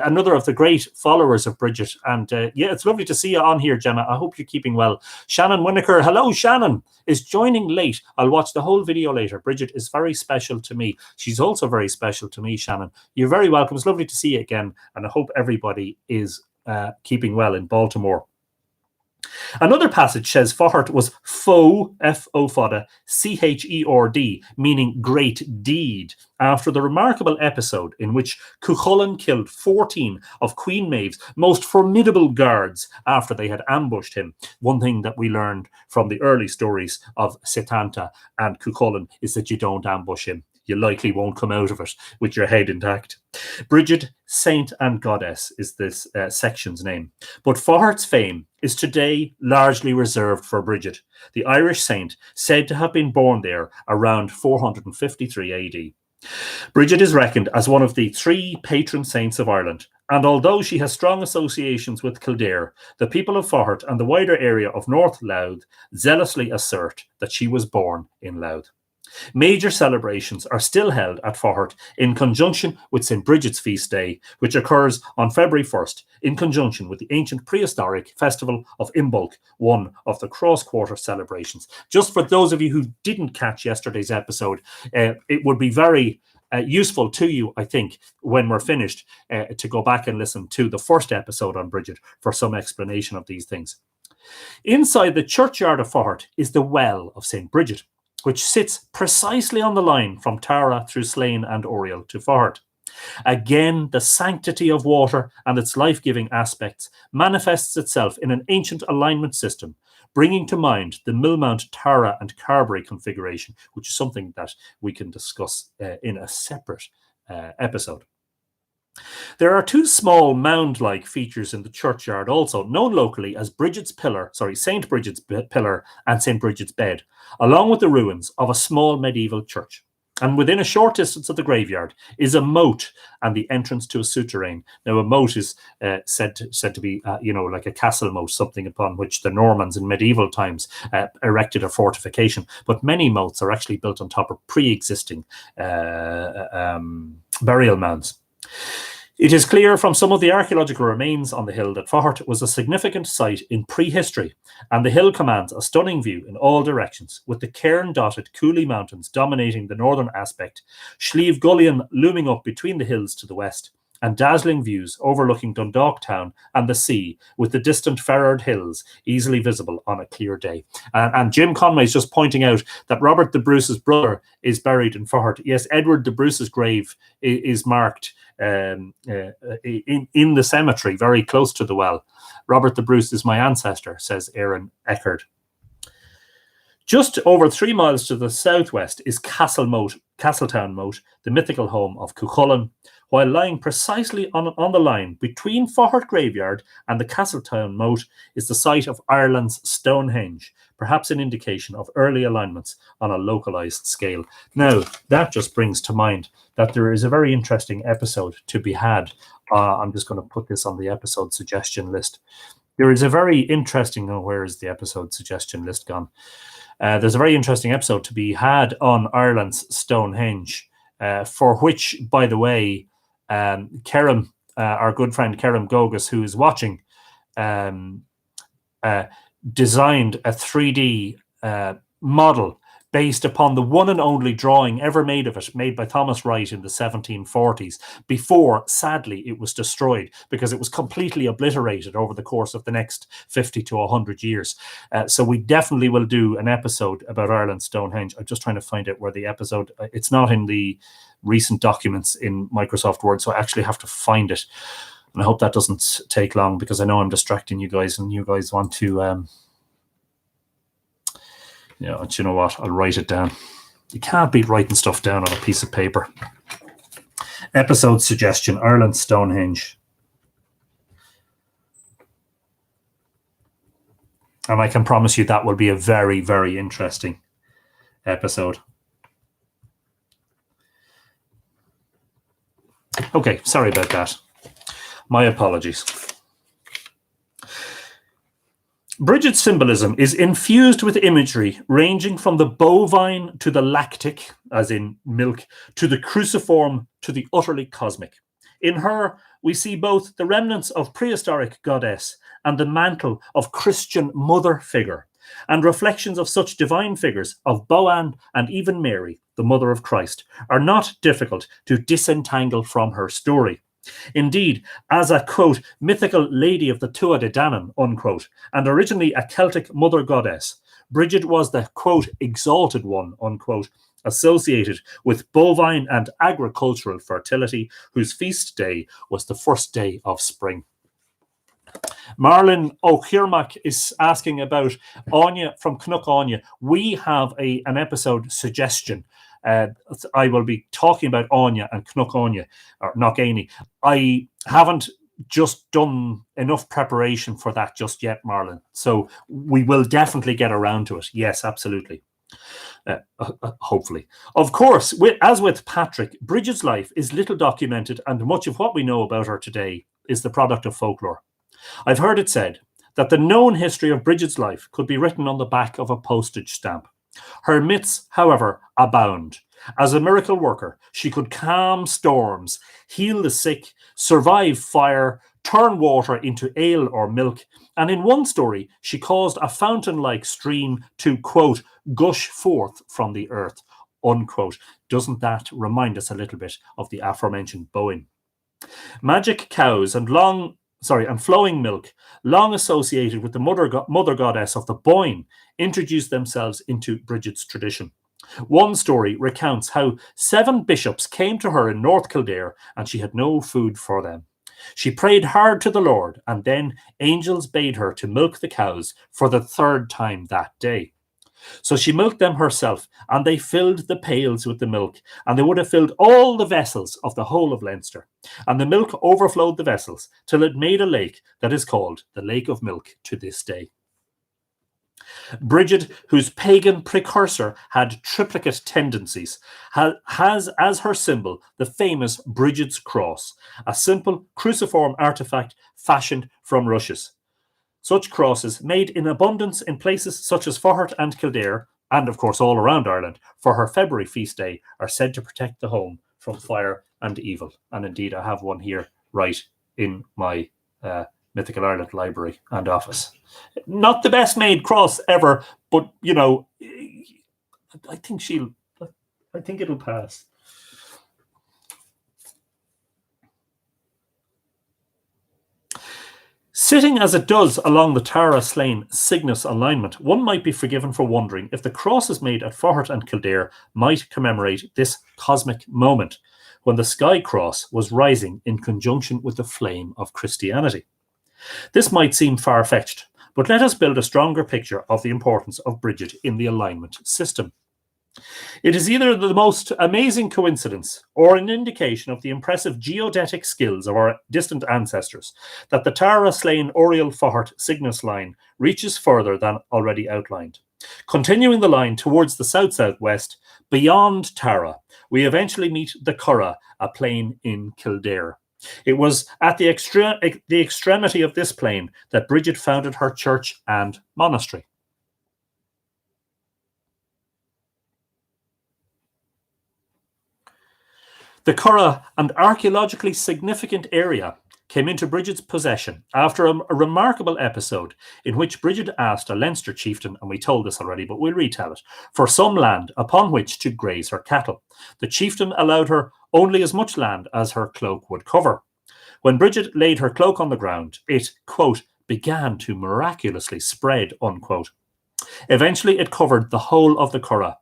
another of the great followers of Bridget, and yeah, it's lovely to see you on here, Gemma. I hope you're keeping well. Shannon Winokur, hello Shannon, is joining late. I'll watch the whole video later. Bridget is very special to me. She's also very special to me, Shannon. You're very welcome. It's lovely to see you again, and I hope everybody is keeping well in Baltimore. Another passage says Faughart was fo, F-O-Fada, C-H-E-R-D, meaning great deed, after the remarkable episode in which Cuchulainn killed 14 of Queen Maeve's most formidable guards after they had ambushed him. One thing that we learned from the early stories of Setanta and Cuchulainn is that you don't ambush him. You likely won't come out of it with your head intact. Brigid, Saint and Goddess is this section's name. But Faughtart's fame is today largely reserved for Brigid, the Irish saint said to have been born there around 453 AD. Brigid is reckoned as one of the 3 patron saints of Ireland, and although she has strong associations with Kildare, the people of Faughart and the wider area of North Louth zealously assert that she was born in Louth. Major celebrations are still held at Faughart in conjunction with St Brigid's feast day, which occurs on February 1st, in conjunction with the ancient prehistoric festival of Imbolc, one of the cross-quarter celebrations. Just for those of you who didn't catch yesterday's episode, it would be very useful to you, I think, when we're finished, to go back and listen to the first episode on Brigid for some explanation of these things. Inside the churchyard of Faughart is the well of St Brigid, which sits precisely on the line from Tara through Slane and Oriel to Faughart. Again, the sanctity of water and its life-giving aspects manifests itself in an ancient alignment system, bringing to mind the Millmount, Tara and Carbery configuration, which is something that we can discuss in a separate episode. There are two small mound-like features in the churchyard also, known locally as St Brigid's Pillar and St Brigid's Bed, along with the ruins of a small medieval church. And within a short distance of the graveyard is a moat and the entrance to a souterrain. Now, a moat is said to be, like a castle moat, something upon which the Normans in medieval times erected a fortification. But many moats are actually built on top of pre-existing burial mounds. It is clear from some of the archaeological remains on the hill that Faughart was a significant site in prehistory, and the hill commands a stunning view in all directions, with the cairn-dotted Cooley Mountains dominating the northern aspect, Slieve Gullion looming up between the hills to the west, and dazzling views overlooking Dundalk town and the sea, with the distant Ferrard Hills easily visible on a clear day. And Jim Conway is just pointing out that Robert the Bruce's brother is buried in Faughart. Yes, Edward the Bruce's grave is marked in the cemetery, very close to the well. Robert the Bruce is my ancestor, says Aaron Eckerd. Just over 3 miles to the southwest is Castletown Moat, the mythical home of Cuchulainn, while lying precisely on the line between Faughart Graveyard and the Castletown Moat is the site of Ireland's Stonehenge, perhaps an indication of early alignments on a localized scale. Now, that just brings to mind that there is a very interesting episode to be had. I'm just going to put this on the episode suggestion list. There is a very interesting... where is the episode suggestion list gone? There's a very interesting episode to be had on Ireland's Stonehenge, for which, by the way, Kerem, our good friend Kerem Gogas, who is watching, designed a 3D model based upon the one and only drawing ever made of it, made by Thomas Wright in the 1740s, before, sadly, it was destroyed because it was completely obliterated over the course of the next 50 to 100 years. So we definitely will do an episode about Ireland's Stonehenge. I'm just trying to find out where the episode... It's not in the recent documents in Microsoft Word, so I actually have to find it. And I hope that doesn't take long, because I know I'm distracting you guys, and you guys want to... do you know what? I'll write it down. You can't beat writing stuff down on a piece of paper. Episode suggestion, Ireland Stonehenge. And I can promise you that will be a very, very interesting episode. Okay, sorry about that. My apologies. Brigid's symbolism is infused with imagery ranging from the bovine to the lactic, as in milk, to the cruciform, to the utterly cosmic. In her, we see both the remnants of prehistoric goddess and the mantle of Christian mother figure, and reflections of such divine figures of Boann and even Mary, the mother of Christ, are not difficult to disentangle from her story. Indeed, as a, quote, mythical lady of the Tuatha De Danann, unquote, and originally a Celtic mother goddess, Brigid was the, quote, exalted one, unquote, associated with bovine and agricultural fertility, whose feast day was the first day of spring. Marlon O'Kiermack is asking about Anya from Cnoc Anya. We have an episode suggestion. I will be talking about Anya and Cnoc Anya, or Knock Aney. I haven't just done enough preparation for that just yet, Marlon. So we will definitely get around to it. Yes, absolutely. Hopefully. Of course, as with Patrick, Brigid's life is little documented, and much of what we know about her today is the product of folklore. I've heard it said that the known history of Brigid's life could be written on the back of a postage stamp. Her myths, however, abound. As a miracle worker, she could calm storms, heal the sick, survive fire, turn water into ale or milk, and in one story, she caused a fountain-like stream to, quote, gush forth from the earth, unquote. Doesn't that remind us a little bit of the aforementioned Boyne? Magic cows and flowing milk, long associated with the mother goddess of the Boyne, introduced themselves into Brigid's tradition. One story recounts how 7 bishops came to her in North Kildare and she had no food for them. She prayed hard to the Lord, and then angels bade her to milk the cows for the 3rd time that day. So she milked them herself, and they filled the pails with the milk, and they would have filled all the vessels of the whole of Leinster. And the milk overflowed the vessels till it made a lake that is called the Lake of Milk to this day. Brigid, whose pagan precursor had triplicate tendencies, has as her symbol the famous Brigid's Cross, a simple cruciform artifact fashioned from rushes. Such crosses, made in abundance in places such as Faughart and Kildare, and of course all around Ireland, for her February feast day, are said to protect the home from fire and evil. And indeed, I have one here right in my Mythical Ireland library and office. Not the best made cross ever, but you know, I think it'll pass. Sitting as it does along the Tara Slane Cygnus alignment, one might be forgiven for wondering if the crosses made at Faughart and Kildare might commemorate this cosmic moment when the sky cross was rising in conjunction with the flame of Christianity. This might seem far-fetched, but let us build a stronger picture of the importance of Brigid in the alignment system. It is either the most amazing coincidence or an indication of the impressive geodetic skills of our distant ancestors that the Tara Slane Oriel Faughart Cygnus line reaches further than already outlined. Continuing the line towards the south-southwest, beyond Tara, we eventually meet the Curragh, a plain in Kildare. It was at the extremity of this plain that Bridget founded her church and monastery. The Curragh, an archaeologically significant area, came into Brigid's possession after a remarkable episode in which Bridget asked a Leinster chieftain, and we told this already, but we'll retell it, for some land upon which to graze her cattle. The chieftain allowed her only as much land as her cloak would cover. When Bridget laid her cloak on the ground, it, quote, began to miraculously spread, unquote. Eventually, it covered the whole of the Curragh,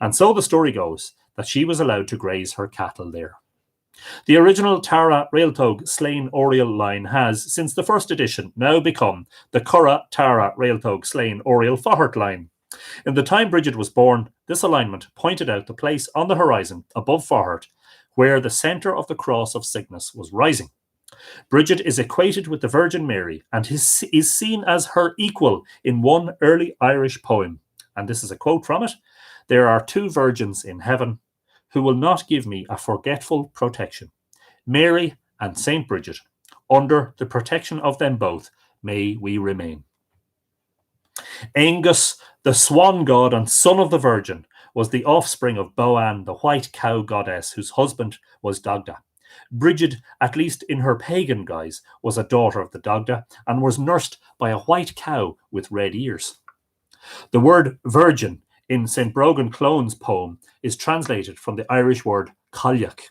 and so the story goes that she was allowed to graze her cattle there. The original Tara Railtog Slane Oriel line has, since the first edition, now become the Curragh Tara Railtog Slane Oriel Faughart line. In the time Bridget was born, this alignment pointed out the place on the horizon above Faughart where the centre of the cross of Cygnus was rising. Bridget is equated with the Virgin Mary and is seen as her equal in one early Irish poem. And this is a quote from it. There are 2 virgins in heaven who will not give me a forgetful protection. Mary and Saint Brigid. Under the protection of them both may we remain. Angus, the swan god and son of the Virgin, was the offspring of Boann, the white cow goddess whose husband was Dagda. Brigid, at least in her pagan guise, was a daughter of the Dagda and was nursed by a white cow with red ears. The word virgin in St Brogan Clone's poem is translated from the Irish word cailleach,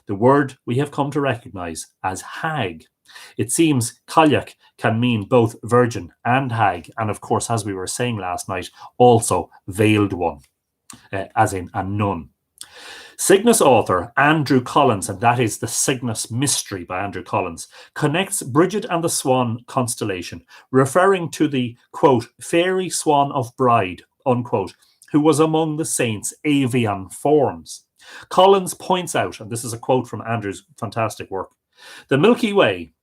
the word we have come to recognise as hag. It seems cailleach can mean both virgin and hag, and of course, as we were saying last night, also veiled one, as in a nun. Cygnus author Andrew Collins, and that is The Cygnus Mystery by Andrew Collins, connects Brigid and the Swan constellation, referring to the, quote, fairy swan of Bride, unquote, who was among the saints' avian forms. Collins points out, and this is a quote from Andrew's fantastic work, the Milky Way,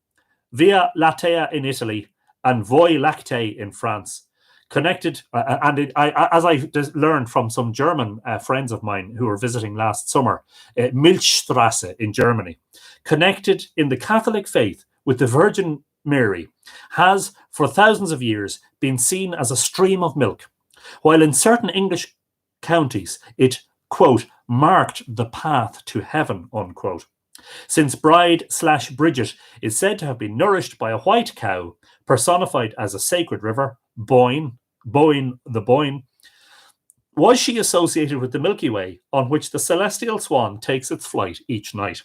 Via Lattea in Italy and Voie Lactee in France, connected, as I learned from some German friends of mine who were visiting last summer, Milchstrasse in Germany, connected in the Catholic faith with the Virgin Mary, has for thousands of years been seen as a stream of milk, while in certain English counties it, quote, marked the path to heaven, unquote. Since Bride/Bridget is said to have been nourished by a white cow, personified as a sacred river, Boyne, the Boyne, was she associated with the Milky Way on which the celestial swan takes its flight each night?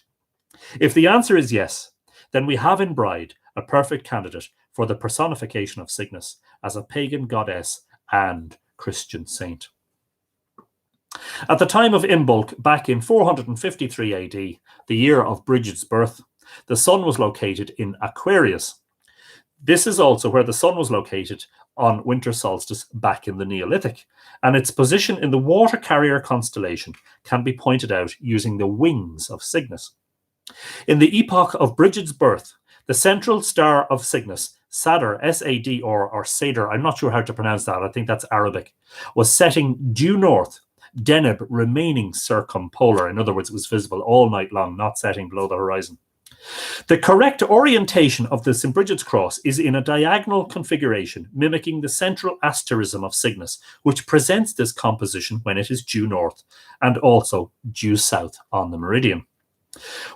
If the answer is yes, then we have in Bride a perfect candidate for the personification of Cygnus as a pagan goddess and Christian saint. At the time of Imbolc, back in 453 AD, the year of Brigid's birth, the sun was located in Aquarius. This is also where the sun was located on winter solstice back in the Neolithic, and its position in the water carrier constellation can be pointed out using the wings of Cygnus. In the epoch of Brigid's birth, the central star of Cygnus, Sadr, S-A-D-R, or Sadr, I'm not sure how to pronounce that, I think that's Arabic, was setting due north, Deneb remaining circumpolar. In other words, it was visible all night long, not setting below the horizon. The correct orientation of the St Brigid's cross is in a diagonal configuration, mimicking the central asterism of Cygnus, which presents this composition when it is due north and also due south on the meridian.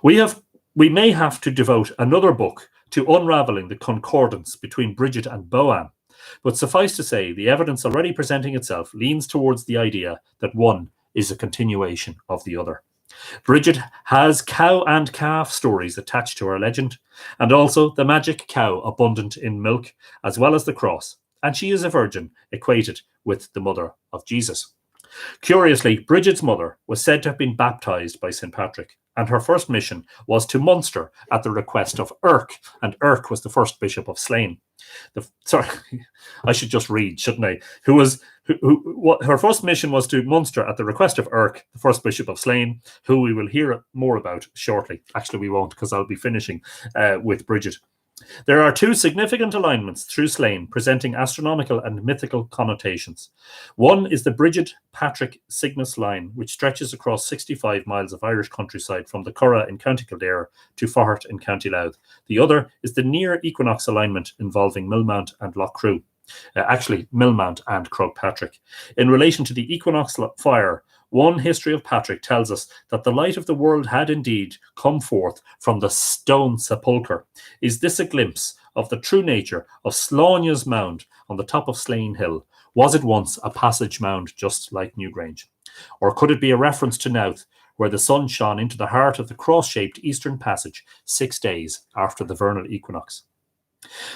We may have to devote another book to unraveling the concordance between Brigid and Boyne, but suffice to say, the evidence already presenting itself leans towards the idea that one is a continuation of the other. Brigid has cow and calf stories attached to her legend, and also the magic cow abundant in milk, as well as the cross, and she is a virgin, equated with the mother of Jesus. Curiously, Brigid's mother was said to have been baptized by St Patrick, and her first mission was to Munster at the request of Erc, and Erc was the first bishop of Slane. I should just read, shouldn't I? Her first mission was to Munster at the request of Erc, the first bishop of Slane, who we will hear more about shortly. Actually, we won't, because I'll be finishing with Brigid. There are two significant alignments through Slane presenting astronomical and mythical connotations. One is the Brigid-Patrick-Cygnus line, which stretches across 65 miles of Irish countryside from the Curragh in County Kildare to Faughart in County Louth. The other is the near equinox alignment involving Millmount and Lough Crew. Actually, Millmount and Croagh-Patrick. In relation to the equinox fire, one history of Patrick tells us that the light of the world had indeed come forth from the stone sepulchre. Is this a glimpse of the true nature of Slania's mound on the top of Slane Hill? Was it once a passage mound just like Newgrange? Or could it be a reference to Nowth, where the sun shone into the heart of the cross-shaped eastern passage 6 days after the vernal equinox?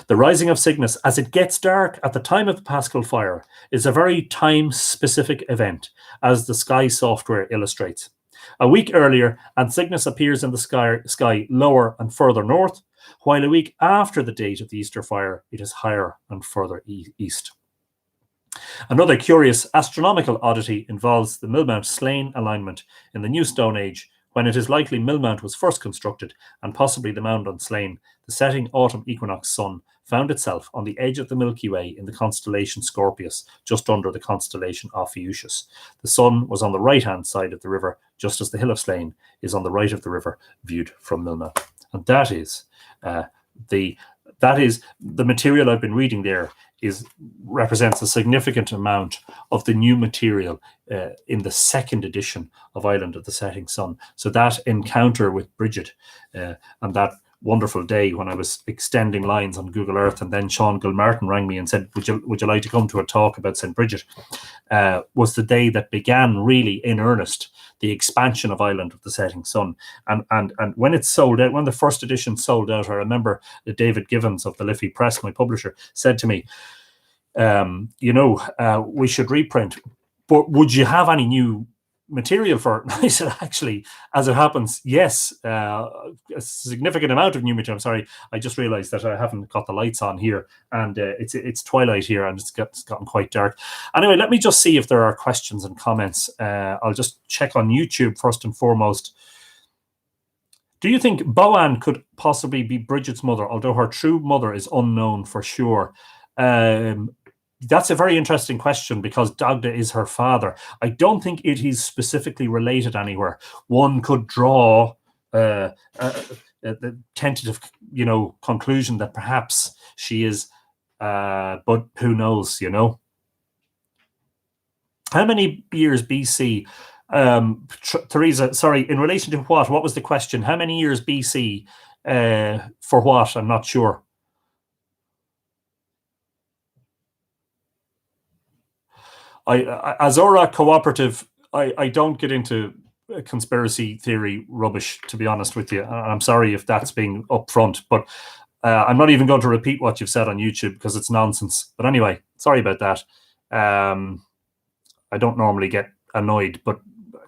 The rising of Cygnus, as it gets dark at the time of the Paschal fire, is a very time-specific event, as the sky software illustrates. A week earlier, and Cygnus appears in the sky lower and further north, while a week after the date of the Easter fire, it is higher and further east. Another curious astronomical oddity involves the Millmount-Slane alignment in the New Stone Age, when it is likely Millmount was first constructed, and possibly the mound on Slane. The setting autumn equinox sun found itself on the edge of the Milky Way in the constellation Scorpius, just under the constellation Ophiuchus. The sun was on the right-hand side of the river, just as the hill of Slane is on the right of the river, viewed from Millmount. And that is the material I've been reading there represents a significant amount of the new material in the second edition of Island of the Setting Sun. So that encounter with Brigid and that wonderful day when I was extending lines on Google Earth, and then Sean Gilmartin rang me and said, would you like to come to a talk about St Brigid, was the day that began really in earnest the expansion of Island of the Setting Sun. And when it sold out, when the first edition sold out, I remember that David Givens of the Liffey Press, my publisher, said to me, we should reprint, but would you have any new material for it? And I said, actually, as it happens, yes, a significant amount of new material. I'm sorry, I just realized that I haven't got the lights on here, and it's twilight here, and it's gotten quite dark. Anyway, let me just see if there are questions and comments. I'll just check on YouTube first and foremost. Do you think Boyne could possibly be Brigid's mother, although her true mother is unknown for sure? That's a very interesting question, because Dagda is her father. I don't think it is specifically related anywhere. One could draw the tentative, conclusion that perhaps she is, but who knows, How many years BC? Teresa, sorry, in relation to what? What was the question? How many years BC for what? I'm not sure. Azora Cooperative, I don't get into conspiracy theory rubbish, to be honest with you. I'm sorry if that's being upfront, but I'm not even going to repeat what you've said on YouTube because it's nonsense. But anyway, sorry about that. I don't normally get annoyed, but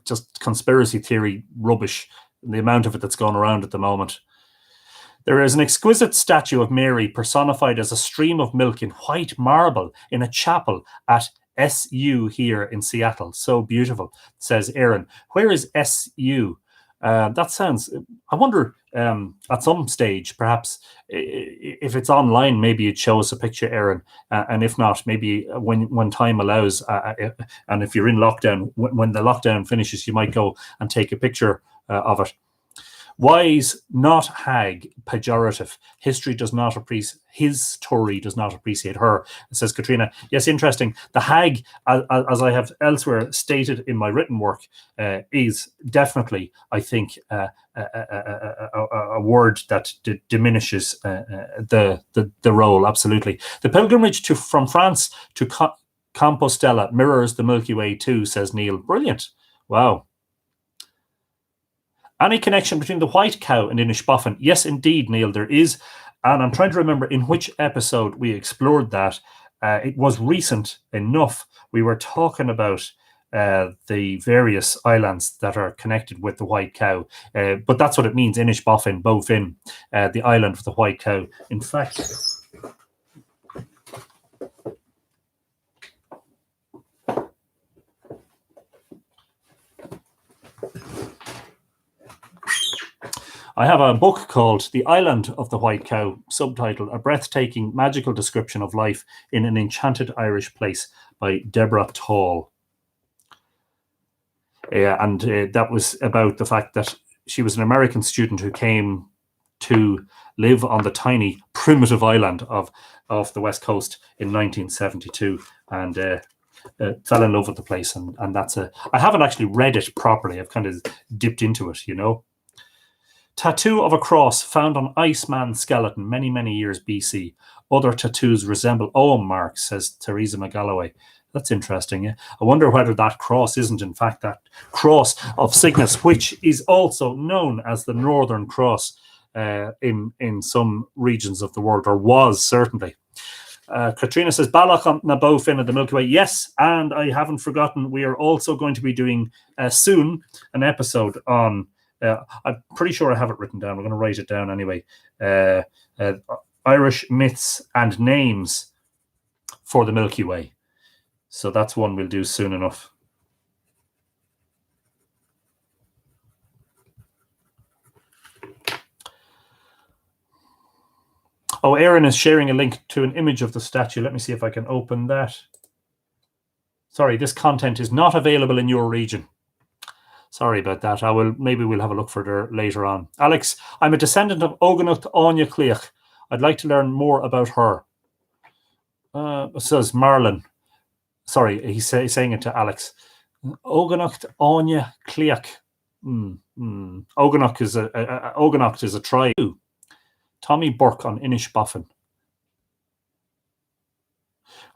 just conspiracy theory rubbish, the amount of it that's going around at the moment. There is an exquisite statue of Mary personified as a stream of milk in white marble in a chapel at SU here in Seattle. So beautiful, says Aaron. Where is SU? That sounds, I wonder, at some stage, perhaps, if it's online, maybe you'd show us a picture, Aaron. And if not, maybe when time allows, and if you're in lockdown, when the lockdown finishes, you might go and take a picture of it. Wise, not hag, pejorative. History does not appreciate, his story does not appreciate her, says Katrina. Yes, interesting. The hag, as I have elsewhere stated in my written work, is definitely, I think, a word that diminishes the role, absolutely. The pilgrimage from France to Compostela mirrors the Milky Way too, says Neil. Brilliant. Wow. Any connection between the white cow and Inishbofin? Yes, indeed, Neil, there is. And I'm trying to remember in which episode we explored that. It was recent enough. We were talking about the various islands that are connected with the white cow. But that's what it means, Inishbofin, Bofin, the island of the white cow. In fact, I have a book called The Island of the White Cow, subtitled A Breathtaking Magical Description of Life in an Enchanted Irish Place by Deborah Tall. And that was about the fact that she was an American student who came to live on the tiny primitive island of the West Coast in 1972 and fell in love with the place. And that's I haven't actually read it properly. I've kind of dipped into it, you know. Tattoo of a cross found on Iceman skeleton many, many years BC. Other tattoos resemble ogham marks, says Theresa McGalloway. That's interesting. Yeah? I wonder whether that cross isn't, in fact, that cross of Cygnus, which is also known as the Northern Cross in some regions of the world, or was certainly. Katrina says, Balach na Bofin of the Milky Way. Yes, and I haven't forgotten, we are also going to be doing soon an episode on I'm pretty sure I have it written down. We're going to write it down anyway. Irish myths and names for the Milky Way. So that's one we'll do soon enough. Oh, Aaron is sharing a link to an image of the statue. Let me see if I can open that. Sorry, this content is not available in your region. Sorry about that. Maybe we'll have a look for her later on. Alex, I'm a descendant of Oganut Anya Cleach. I'd like to learn more about her. Says Marlon. Sorry, he's saying it to Alex. Oganut Anya Cleach. Oganut is a tribe. Tommy Burke on Inishbofin.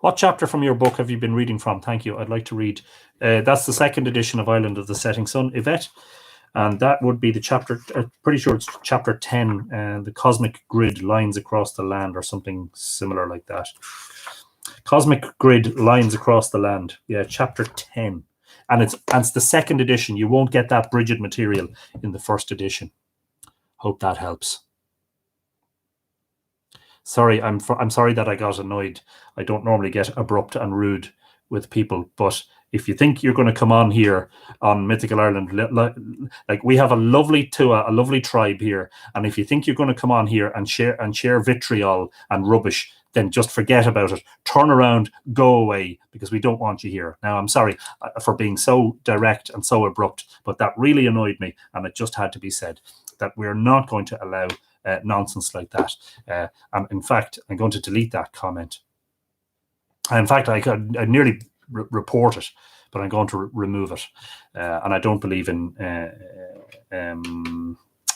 What chapter from your book have you been reading from? Thank you. I'd like to read. That's the second edition of Island of the Setting Sun, Yvette. And that would be the chapter, pretty sure it's chapter 10, the cosmic grid lines across the land, or something similar like that. Cosmic grid lines across the land. Yeah, chapter 10. And it's the second edition. You won't get that Bridget material in the first edition. Hope that helps. Sorry, I'm sorry that I got annoyed. I don't normally get abrupt and rude with people, but if you think you're going to come on here on Mythical Ireland, like we have a lovely Tua, a lovely tribe here, and if you think you're going to come on here and share vitriol and rubbish, then just forget about it. Turn around, go away, because we don't want you here. Now, I'm sorry for being so direct and so abrupt, but that really annoyed me, and it just had to be said that we're not going to allow nonsense like that. And in fact, I'm going to delete that comment. And in fact, I nearly report it, but I'm going to remove it. And I don't believe in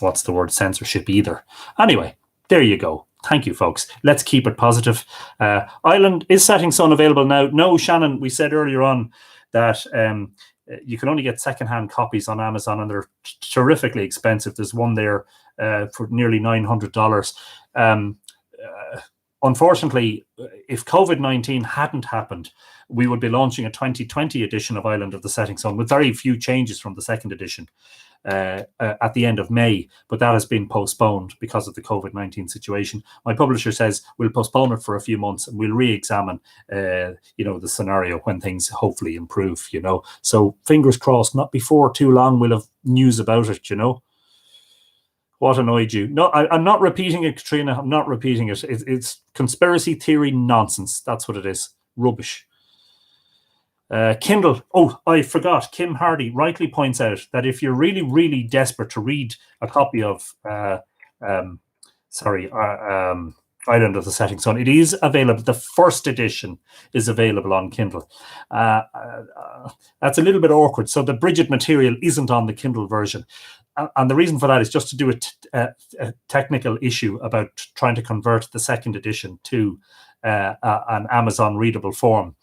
what's the word, censorship either. Anyway, there you go. Thank you, folks. Let's keep it positive. Island is Setting Sun available now. No, Shannon, we said earlier on that you can only get secondhand copies on Amazon, and they're terrifically expensive. There's one there for nearly $900. unfortunately, if COVID-19 hadn't happened, we would be launching a 2020 edition of Island of the Setting Sun with very few changes from the second edition at the end of May, but that has been postponed because of the COVID-19 situation. My publisher says we'll postpone it for a few months and we'll re-examine, the scenario when things hopefully improve, So fingers crossed, not before too long we'll have news about it, What annoyed you? No, I'm not repeating it, Katrina. I'm not repeating it. It's conspiracy theory nonsense. That's what it is. Rubbish. Kindle. Oh, I forgot. Kim Hardy rightly points out that if you're really, really desperate to read a copy of Island of the Setting Sun, it is available. The first edition is available on Kindle. That's a little bit awkward. So the Bridget material isn't on the Kindle version. And the reason for that is just to do with a technical issue about trying to convert the second edition to an Amazon readable form,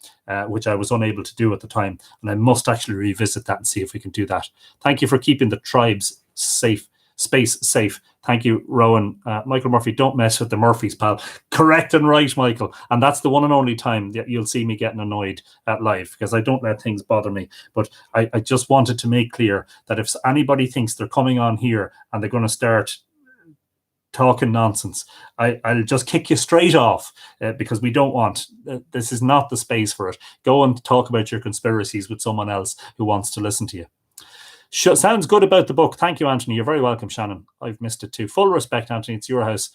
which I was unable to do at the time. And I must actually revisit that and see if we can do that. Thank you for keeping the tribe's space safe. Thank you, Rowan. Michael Murphy, don't mess with the Murphys, pal. Correct and right, Michael. And that's the one and only time that you'll see me getting annoyed at live, because I don't let things bother me. But I just wanted to make clear that if anybody thinks they're coming on here and they're going to start talking nonsense, I'll just kick you straight off, because we don't want, this is not the space for it. Go and talk about your conspiracies with someone else who wants to listen to you. Sounds good about the book. Thank you, Anthony. You're very welcome, Shannon. I've missed it too. Full respect, Anthony. It's your house.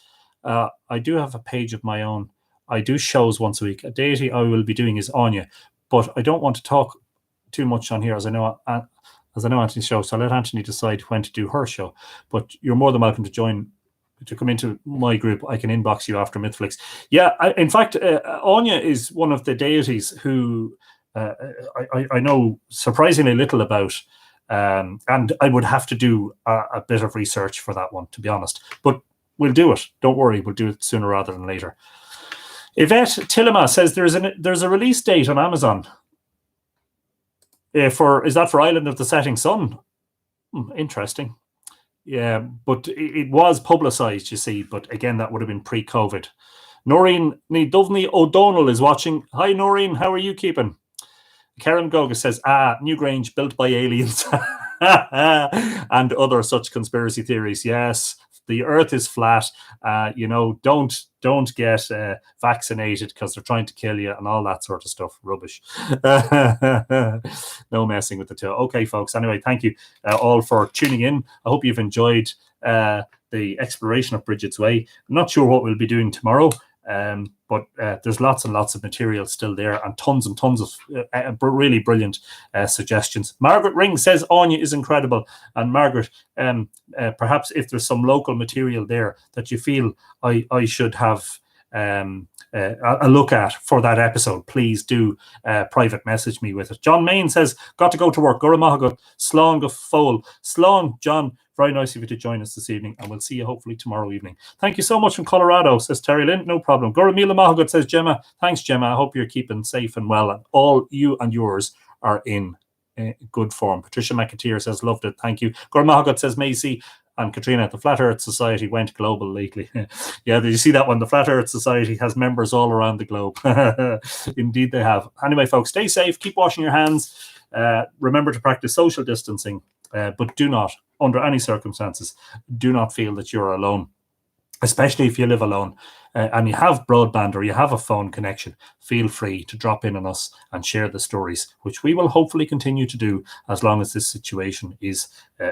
I do have a page of my own. I do shows once a week. A deity I will be doing is Anya, but I don't want to talk too much on here, as I know Anthony's show. So I'll let Anthony decide when to do her show. But you're more than welcome to come into my group. I can inbox you after MythFlix. Yeah, in fact, Anya is one of the deities who I know surprisingly little about. And I would have to do a bit of research for that one, to be honest. But we'll do it. Don't worry. We'll do it sooner rather than later. Yvette Tillema says there's a release date on Amazon. Is that for Island of the Setting Sun? Interesting. Yeah, but it was publicised, you see. But again, that would have been pre-COVID. Noreen Dovney O'Donnell is watching. Hi, Noreen. How are you keeping? Karen Goga says, Newgrange built by aliens and other such conspiracy theories. Yes, the earth is flat. Don't get vaccinated because they're trying to kill you and all that sort of stuff. Rubbish. No messing with the two. Okay, folks. Anyway, thank you all for tuning in. I hope you've enjoyed the exploration of Bridget's Way. I'm not sure what we'll be doing tomorrow. But there's lots and lots of material still there, and tons of really brilliant suggestions. Margaret Ring says Anya is incredible. And Margaret, perhaps if there's some local material there that you feel I should have a look at for that episode, please do private message me with it. John Main says, got to go to work. Guramahagot, Slán go fóil. Slán, John, very nice of you to join us this evening, and we'll see you hopefully tomorrow evening. Thank you so much from Colorado, says Terry Lynn. No problem. Guramila Mahagut says, Gemma, thanks, Gemma. I hope you're keeping safe and well, and all you and yours are in good form. Patricia McAteer says, loved it. Thank you. Guramahagut says, Macy and Katrina, the Flat Earth Society went global lately. Yeah, did you see that one? The Flat Earth Society has members all around the globe. Indeed they have. Anyway, folks, stay safe. Keep washing your hands. Remember to practice social distancing. But do not, under any circumstances, do not feel that you're alone, especially if you live alone and you have broadband or you have a phone connection. Feel free to drop in on us and share the stories, which we will hopefully continue to do as long as this situation is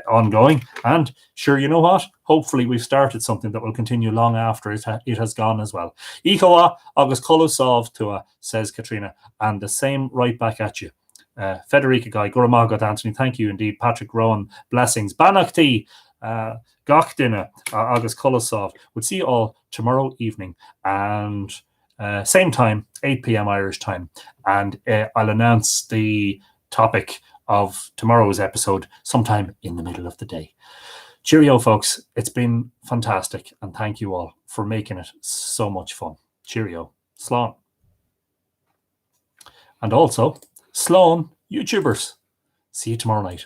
ongoing. And sure, you know what? Hopefully we've started something that will continue long after it has gone as well. Ikoa August Kolosov Tua, says Katrina, and the same right back at you. Federica Guy, Guramagot Anthony, thank you indeed. Patrick Rowan, blessings. Banachti, Gachdina, August Kolosov. We'll see you all tomorrow evening, and same time, 8 p.m. Irish time. And I'll announce the topic of tomorrow's episode sometime in the middle of the day. Cheerio, folks. It's been fantastic, and thank you all for making it so much fun. Cheerio. Slán. And also, Slán YouTubers. See you tomorrow night.